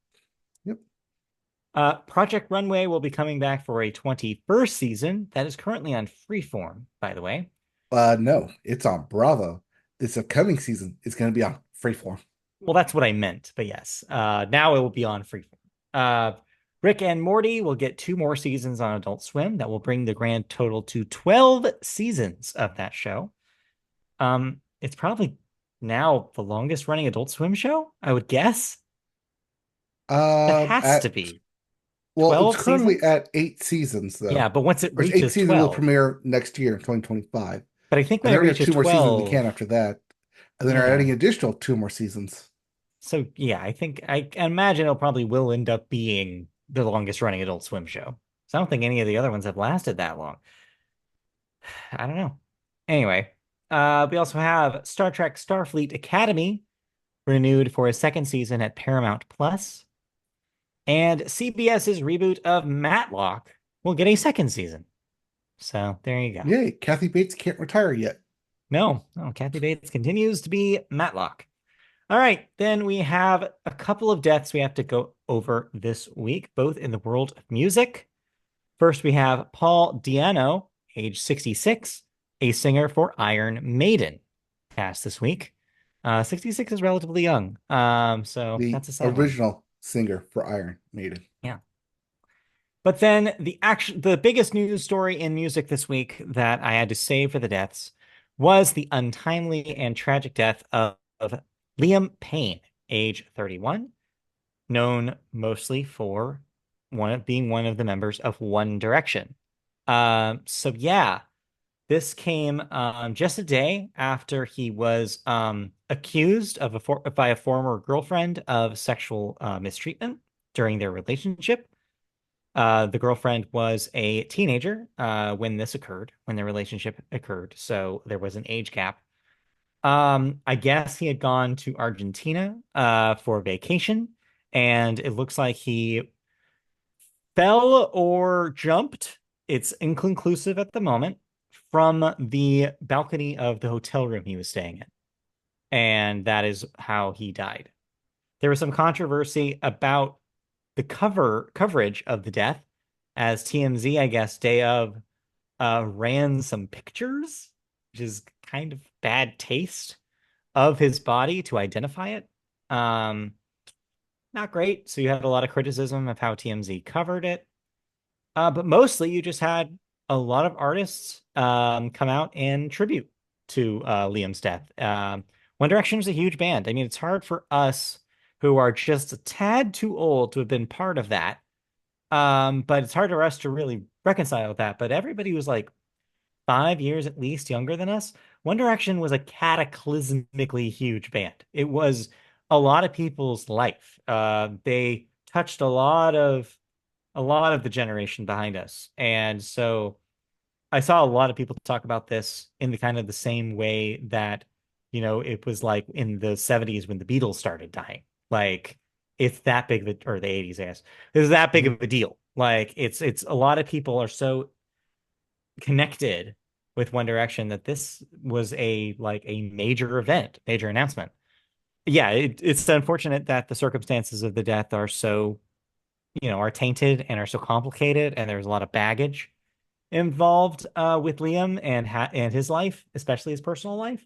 Yep. Project Runway will be coming back for a 21st season that is currently on Freeform, by the way. No, it's on Bravo. This upcoming season is going to be on Freeform. Well, that's what I meant, but yes. Now it will be on Freeform. Uh, Rick and Morty will get two more seasons on Adult Swim. That will bring the grand total to 12 seasons of that show. It's probably now the longest running Adult Swim show, I would guess. It has to At be Well, it's 12 currently seasons. at 8 seasons Yeah, though. but once it Or 8 reaches seasons will 12, premiere next year in 2025. but I think And when it then we have reaches two more seasons in the 12, can after that. And then are yeah. adding additional 2 more seasons. So yeah, I think I imagine it'll probably will end up being the longest running Adult Swim show. So I don't think any of the other ones have lasted that long. I don't know. Anyway, we also have Star Trek Starfleet Academy renewed for a second season at Paramount Plus. And CBS's reboot of Matlock will get a second season. So there you go. Yay, Kathy Bates can't retire yet. No, Kathy Bates continues to be Matlock. All right, then we have a couple of deaths we have to go over this week, both in the world of music. First, we have Paul Di'Anno, age 66, a singer for Iron Maiden, passed this week. 66 is relatively young, so The that's a sad one. original singer for Iron Maiden. Yeah. But then the biggest news story in music this week that I had to save for the deaths was the untimely and tragic death of Liam Payne, age 31, known mostly for being one of the members of One Direction. So yeah, this came just a day after he was accused by a former girlfriend of sexual mistreatment during their relationship. The girlfriend was a teenager when this occurred, when their relationship occurred. So there was an age gap. I guess he had gone to Argentina for vacation, and it looks like he fell or jumped. It's inconclusive at the moment from the balcony of the hotel room he was staying in. And that is how he died. There was some controversy about the coverage of the death, as TMZ, I guess, day of ran some pictures, which is kind of bad taste of his body to identify it. Um, Not great. So you had a lot of criticism of how TMZ covered it. But mostly you just had a lot of artists come out and tribute to Liam's death. One Direction is a huge band. I mean, it's hard for us who are just a tad too old to have been part of that. But it's hard for us to really reconcile with that. But everybody was like 5 years at least younger than us. One Direction was a cataclysmically huge band. It was a lot of people's life. They touched a lot of the generation behind us. And so I saw a lot of people talk about this in the kind of the same way that, it was like in the 70s when the Beatles started dying. Like it's that big of a, or the 80s, I guess. It's that big Mhm. of a deal. Like it's a lot of people are so connected with One Direction that this was a major event, major announcement. Yeah, it's unfortunate that the circumstances of the death are so, are tainted and are so complicated, and there's a lot of baggage involved with Liam and his life, especially his personal life.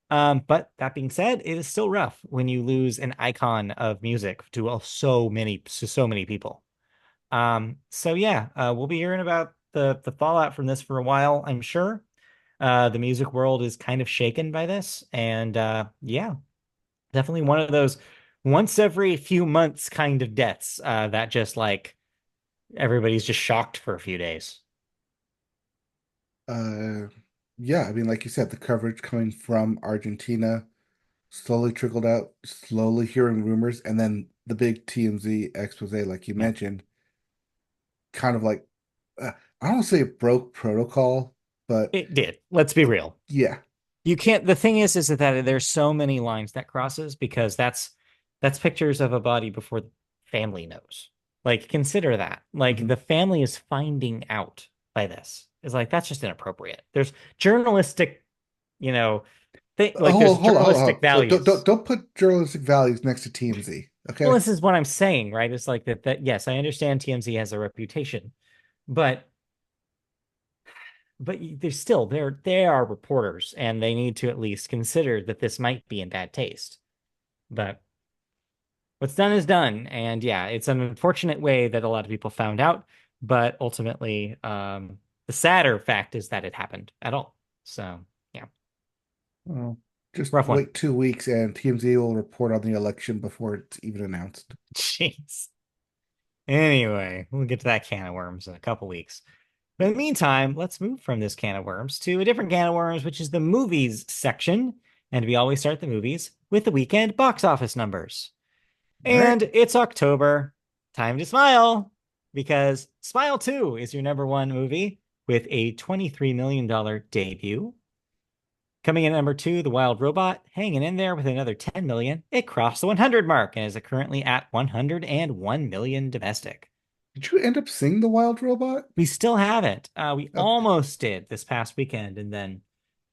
But that being said, it is still rough when you lose an icon of music to so many people. So yeah, we'll be hearing about the fallout from this for a while, I'm sure. The music world is kind of shaken by this, and yeah, definitely one of those once every few months kind of deaths that just like everybody's just shocked for a few days. Uh, yeah, I mean, like you said, the coverage coming from Argentina slowly trickled out, slowly hearing rumors, and then the big TMZ expose, like you Yeah, mentioned, kind of like I don't want to say it broke protocol, but it did. Let's be real. yeah. You can't. The thing is that there's so many lines that crosses because that's pictures of a body before the family knows. Like consider that. Like Mhm. the family is finding out by this. It's like that's just inappropriate. There's journalistic, you know, like there's Hold journalistic on. values. Don't put journalistic values next to TMZ, Well, okay? this is what I'm saying, right? It's like that yes, I understand TMZ has a reputation, but there's still they are reporters and they need to at least consider that this might be in bad taste. But what's done is done. And yeah, it's an unfortunate way that a lot of people found out, but ultimately, the sadder fact is that it happened at all. So yeah, Well, just rough one. wait 2 weeks and TMZ will report on the election before it's even announced. Jeez. Anyway, we'll get to that can of worms in a couple weeks. But in the meantime, let's move from this can of worms to a different can of worms, which is the movies section. And we always start the movies with the weekend box office numbers. All right. And it's October. Time to smile because Smile 2 is your number one movie with a $23 million debut. Coming in at number two, The Wild Robot, hanging in there with another 10 million. It crossed the 100 mark and is currently at 101 million domestic. Did you end up seeing The Wild Robot? We still haven't. We Okay. almost did this past weekend, and then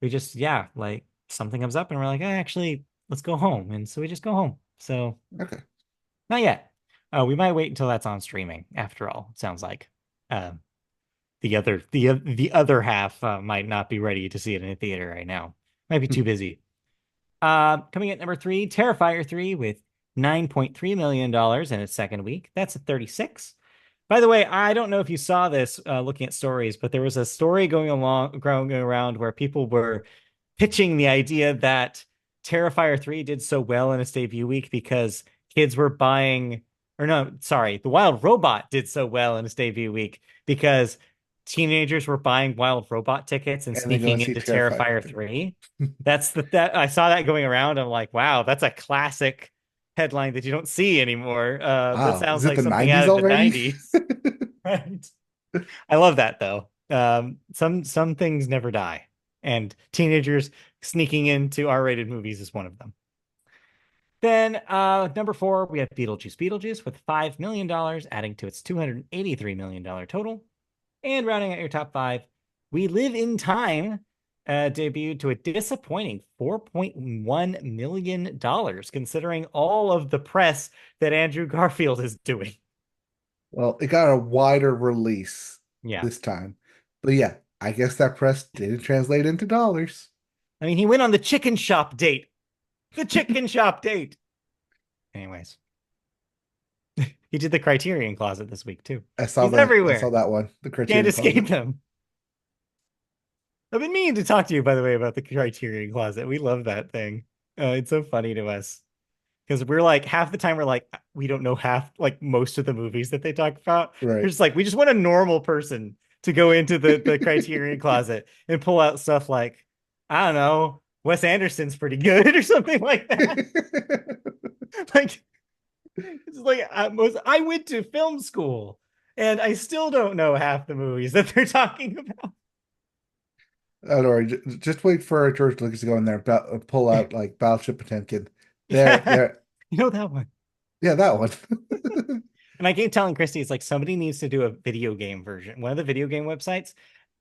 we just, yeah, like something comes up and we're like, actually, let's go home. And so we just go home. So Okay. not yet. We might wait until that's on streaming. After all, it sounds like um, the other half might not be ready to see it in a theater right now. Might be too busy. Coming at number three, Terrifier 3 with $9.3 million in its second week. That's a 36. By the way, I don't know if you saw this looking at stories, but there was a story going around where people were pitching the idea that Terrifier 3 did so well in its debut week because kids were buying, or no, sorry, The Wild Robot did so well in its debut week because teenagers were buying Wild Robot tickets and And then going sneaking to see into Terrifier Terrifier 3. 3. That I saw that going around. I'm like, wow, that's a classic headline that you don't see anymore. That Wow. Is sounds it like the something 90s out of the already? 90s. Right. I love that though. Some things never die, and teenagers sneaking into R-rated movies is one of them. Then number four, we have Beetlejuice with $5 million, adding to its $283 million total. And rounding out your top five, We Live in Time debuted to a disappointing $4.1 million, considering all of the press that Andrew Garfield is doing. Well, it got a wider release Yeah. this time. But yeah, I guess that press didn't translate into dollars. I mean, he went on the chicken shop date. The chicken shop date. Anyways, he did the Criterion Closet this week too. He's I saw everywhere. that one, the Can't Criterion escape Closet. him. I've been meaning to talk to you, by the way, about the Criterion Closet. We love that thing. It's so funny to us because we're like half the time we're like we don't know half like most of the movies that they talk about. We're Right. just like we just want a normal person to go into the Criterion Closet and pull out stuff like I don't know, Wes Anderson's pretty good or something like that. Like it's like I went to film school and I still don't know half the movies that they're talking about. Oh, don't worry. Just wait for George Lucas to go in there and pull out like Battleship Potemkin. Yeah, There. you know that one. Yeah, that one. And I keep telling Christy, it's like somebody needs to do a video game version. One of the video game websites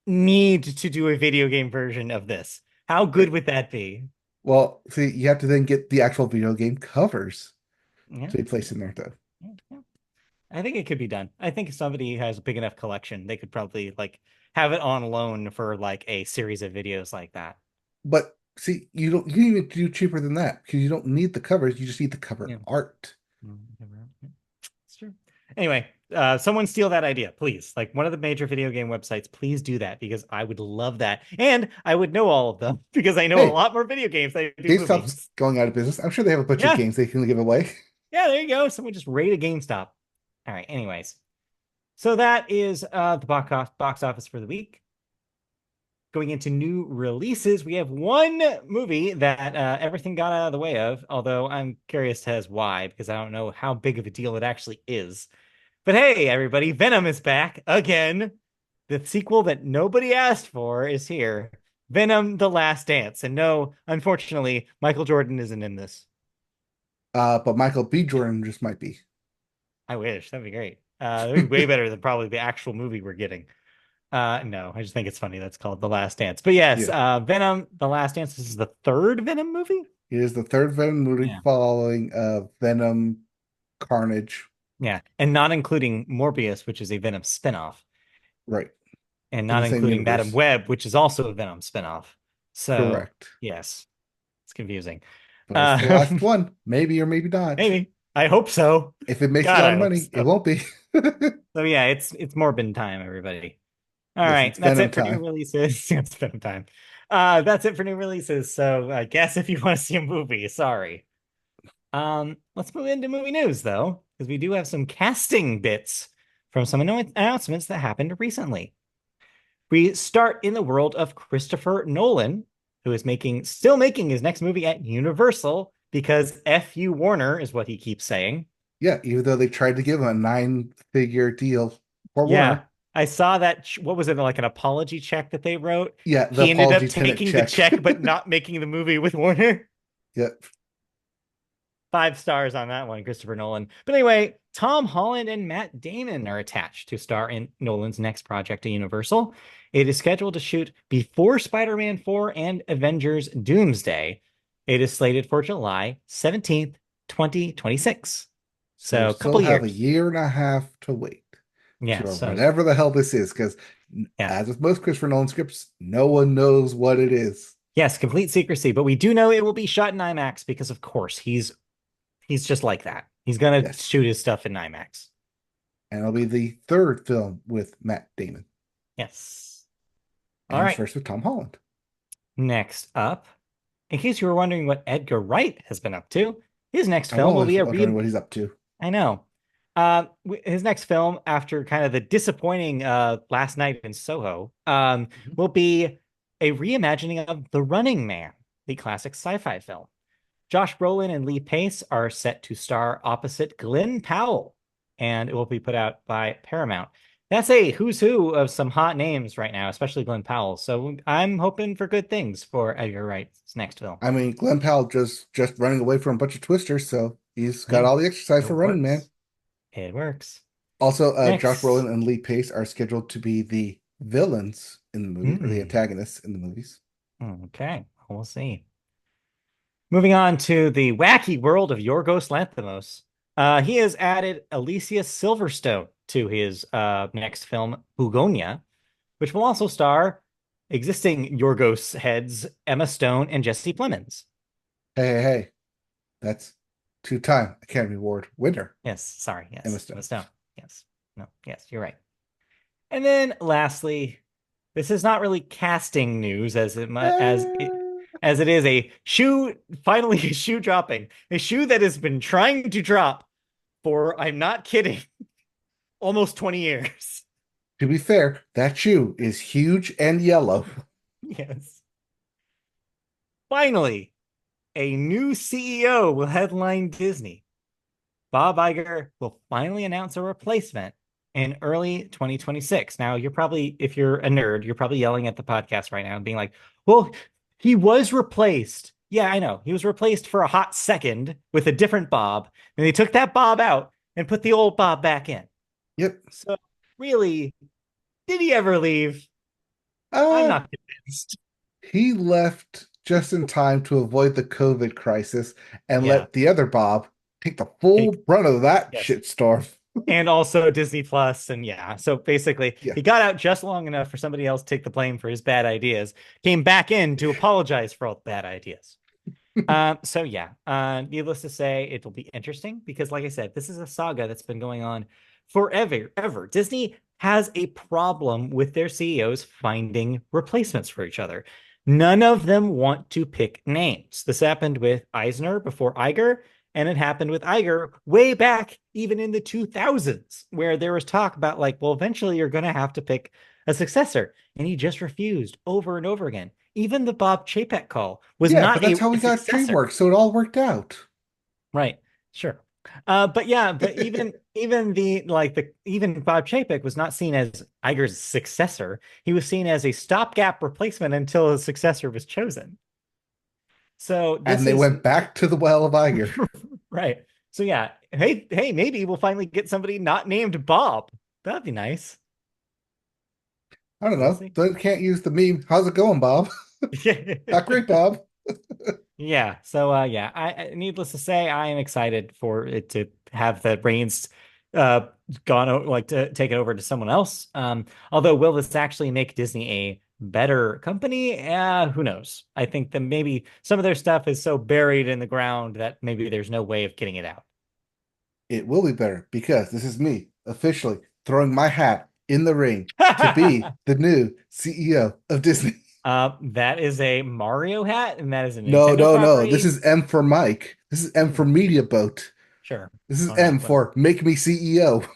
need to do a video game version of this. How good would that be? Well, see, you have to then get the actual video game covers Yeah, to be placed in there, though. yeah. I think it could be done. I think if somebody has a big enough collection, they could probably like have it on loan for like a series of videos like that. But see, you can even do cheaper than that because you don't need the covers. You just need the cover Yeah. art. It's true. Anyway, someone steal that idea, please. Like one of the major video game websites, please do that because I would love that. And I would know all of them because I know a Hey, lot more video games than I do GameStop's movies. going out of business. I'm sure they have a bunch of Yeah. games they can give away. Yeah, there you go. Someone just raid a GameStop. All right. Anyways, so that is the box office for the week. Going into new releases, we have one movie that everything got out of the way of, although I'm curious as why, because I don't know how big of a deal it actually is. But hey, everybody, Venom is back again. The sequel that nobody asked for is here. Venom: The Last Dance. And no, unfortunately, Michael Jordan isn't in this. But Michael B. Jordan just might be. I wish. That'd be great. That'd be way better than probably the actual movie we're getting. No, I just think it's funny that's called The Last Dance. But yes, Yeah. Venom: The Last Dance. This is the third Venom movie. It is the third Venom movie Yeah. following Venom Carnage. Yeah. And not including Morbius, which is a Venom spinoff, Right. and In not the same including Madam universe. Web, which is also a Venom spinoff. So, Correct. yes, it's confusing. But it's the Uh, last one. Maybe or maybe not. maybe. I hope so. If it makes a God, lot I of hope money, it so. won't be. So yeah, it's Morbin time, everybody. All Yes, right, it's that's Venom it for new time. releases. It's Venom time. That's it for new releases. So I guess if you want to see a movie, sorry. Let's move into movie news though, because we do have some casting bits from some announcements that happened recently. We start in the world of Christopher Nolan, who is still making his next movie at Universal because F.U. Warner is what he keeps saying. Yeah, even though they tried to give him a nine-figure deal for Yeah, Warner. I saw that. What was it, like an apology check that they wrote? Yeah, the He ended up apology tenant taking the check. check, but not making the movie with Warner. Yep. 5 stars on that one, Christopher Nolan. But anyway, Tom Holland and Matt Damon are attached to star in Nolan's next project at Universal. It is scheduled to shoot before Spider-Man 4 and Avengers Doomsday. It is slated for July 17th, 2026. So we So a still couple have a years. year and a half to wait Yeah, for so whatever the hell this is, because yeah. as with most Christopher Nolan scripts, no one knows what it is. Yes, complete secrecy, but we do know it will be shot in IMAX because of course he's just like that. He's gonna Yes. shoot his stuff in IMAX. And it'll be the third film with Matt Damon. Yes. All And right. first with Tom Holland. Next up, in case you were wondering what Edgar Wright has been up to, his next I'm film will always be a wondering what he's up to. I know. His next film, after kind of the disappointing Last Night in Soho, Mhm. will be a reimagining of The Running Man, the classic sci-fi film. Josh Brolin and Lee Pace are set to star opposite Glenn Powell, and it will be put out by Paramount. That's a who's who of some hot names right now, especially Glenn Powell. So I'm hoping for good things for Edgar Wright's next film. I mean, Glenn Powell just running away from a bunch of twisters, so he's got Yeah, all the exercise it for Running Man. works. It works. Also, Josh Next. Brolin and Lee Pace are scheduled to be the villains in the movie, or the Hmm. antagonists in the movies. Okay, we'll see. Moving on to the wacky world of Yorgos Lanthimos. He has added Alicia Silverstone to his next film, Hugonia, which will also star existing Yorgos heads Emma Stone and Jesse Plemons. Hey. That's two-time Academy Award winner, Yes, sorry, Emma yes, Emma Stone. Stone. Yes, no, yes, you're right. And then lastly, this is not really casting news Eh, as it is a shoe, finally a shoe dropping, a shoe that has been trying to drop for, I'm not kidding, almost 20 years. to be fair, that shoe is huge and yellow. Yes. Finally, a new CEO will headline Disney. Bob Iger will finally announce a replacement in early 2026. Now, you're probably, if you're a nerd, you're probably yelling at the podcast right now and being like, well, he was replaced. Yeah, I know. He was replaced for a hot second with a different Bob. And they took that Bob out and put the old Bob back in. Yep. So, really, did he ever leave? I'm Uh, not convinced. he left just in time to avoid the COVID crisis and Yeah. let the other Bob take the full Take, brunt of that yes. shitstorm. And also Disney Plus. And yeah, so basically, Yeah. he got out just long enough for somebody else to take the blame for his bad ideas, came back in to apologize for all the bad ideas. So yeah, needless to say, it will be interesting because, like I said, this is a saga that's been going on forever, ever. Disney has a problem with their CEOs finding replacements for each other. None of them want to pick names. This happened with Eisner before Iger, and it happened with Iger way back, even in the 2000s, where there was talk about like, well, eventually you're going to have to pick a successor, and he just refused over and over again. Even the Bob Chapek call was Yeah, but not that's a how we got successor. DreamWorks, so it all worked out. Right. Sure. But yeah, but even Bob Chapek was not seen as Iger's successor. He was seen as a stopgap replacement until a successor was chosen. So And this they is went back to the well of Iger. right. So yeah, hey, maybe we'll finally get somebody not named Bob. That'd be nice. I don't We'll know. see. They can't use the meme. How's it going, Bob? Not great, Bob. Yeah. So yeah, needless to say, I am excited for it to have the reins uh like to take it over to someone else. Although will this actually make Disney a better company? Who knows? I think that maybe some of their stuff is so buried in the ground that maybe there's no way of getting it out. It will be better because this is me officially throwing my hat in the ring to be the new CEO of Disney. That is a Mario hat, and that is a No, Nintendo no, no. This property. is M for Mike. This is M for Hmm, Media Boat. sure. This is All right. M Well, for Make Me CEO.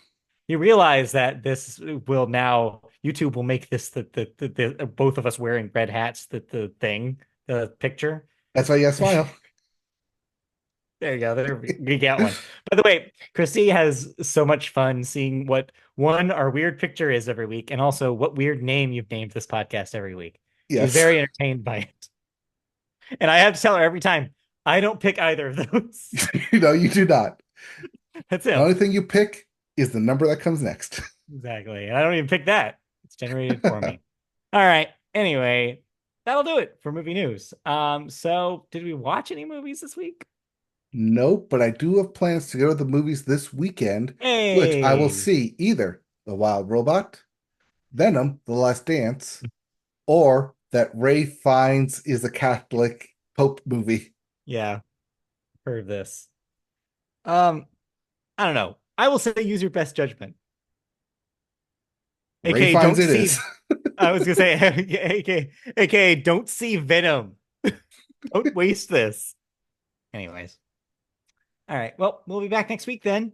you realize that this will now YouTube will make this the both of us wearing red hats the thing the picture. That's why you smile. There you go. There we got one. By the way, Christy has so much fun seeing what one our weird picture is every week, and also what weird name you've named this podcast every week. She's Yes. very entertained by it, and I have to tell her every time I don't pick either of those. No, you do not. That's The him only thing you pick is the number that comes next. exactly, and I don't even pick that. It's generated for me. All right. Anyway, that'll do it for movie news. So did we watch any movies this week? Nope, but I do have plans to go to the movies this weekend, which I will Hey. see either The Wild Robot, Venom, The Last Dance, or that Ray Fiennes is a Catholic Pope movie. Yeah, heard of this. Um, I don't know. I will say use your best judgment. Ray AKA Fiennes don't it is. see I was gonna say AKA don't see Venom. Don't waste this. Anyways. All right. Well, we'll be back next week then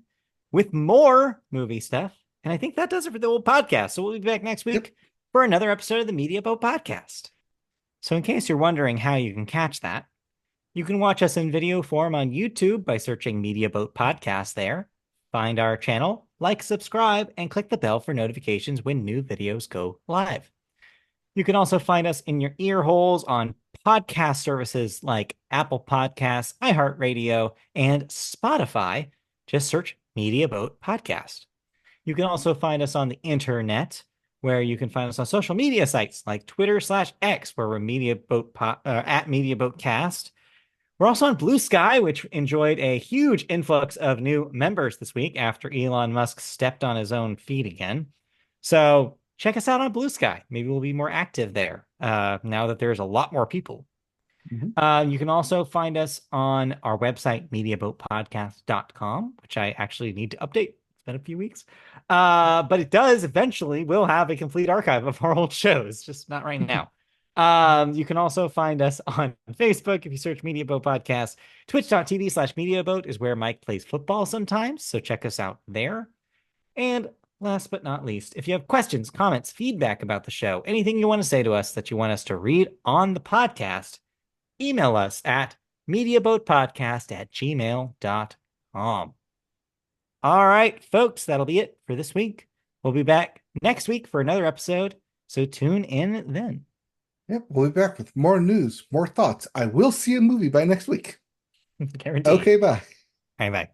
with more movie stuff. And I think that does it for the old podcast. So we'll be back next Yep. week for another episode of the Media Boat Podcast. So in case you're wondering how you can catch that, you can watch us in video form on YouTube by searching Media Boat Podcast there. Find our channel, like, subscribe, and click the bell for notifications when new videos go live. You can also find us in your ear holes on podcast services like Apple Podcasts, iHeartRadio, and Spotify. Just search Media Boat Podcast. You can also find us on the internet, where you can find us on social media sites like Twitter/X, where we're at Media Boat Cast. We're also on Blue Sky, which enjoyed a huge influx of new members this week after Elon Musk stepped on his own feet again. So check us out on Blue Sky. Maybe we'll be more active there now that there's a lot more people. Mhm. You can also find us on our website, mediaboatpodcast.com, which I actually need to update. It's been a few weeks. But it does eventually will have a complete archive of our old shows, just not right now. You can also find us on Facebook if you search Media Boat Podcast. Twitch.tv/MediaBoat is where Mike plays football sometimes, so check us out there. And last but not least, if you have questions, comments, feedback about the show, anything you want to say to us that you want us to read on the podcast, email us at mediaboatpodcast@gmail.com. All right, folks, that'll be it for this week. We'll be back next week for another episode, so tune in then. Yep, we'll be back with more news, more thoughts. I will see a movie by next week. Guaranteed. Okay, bye. Bye bye.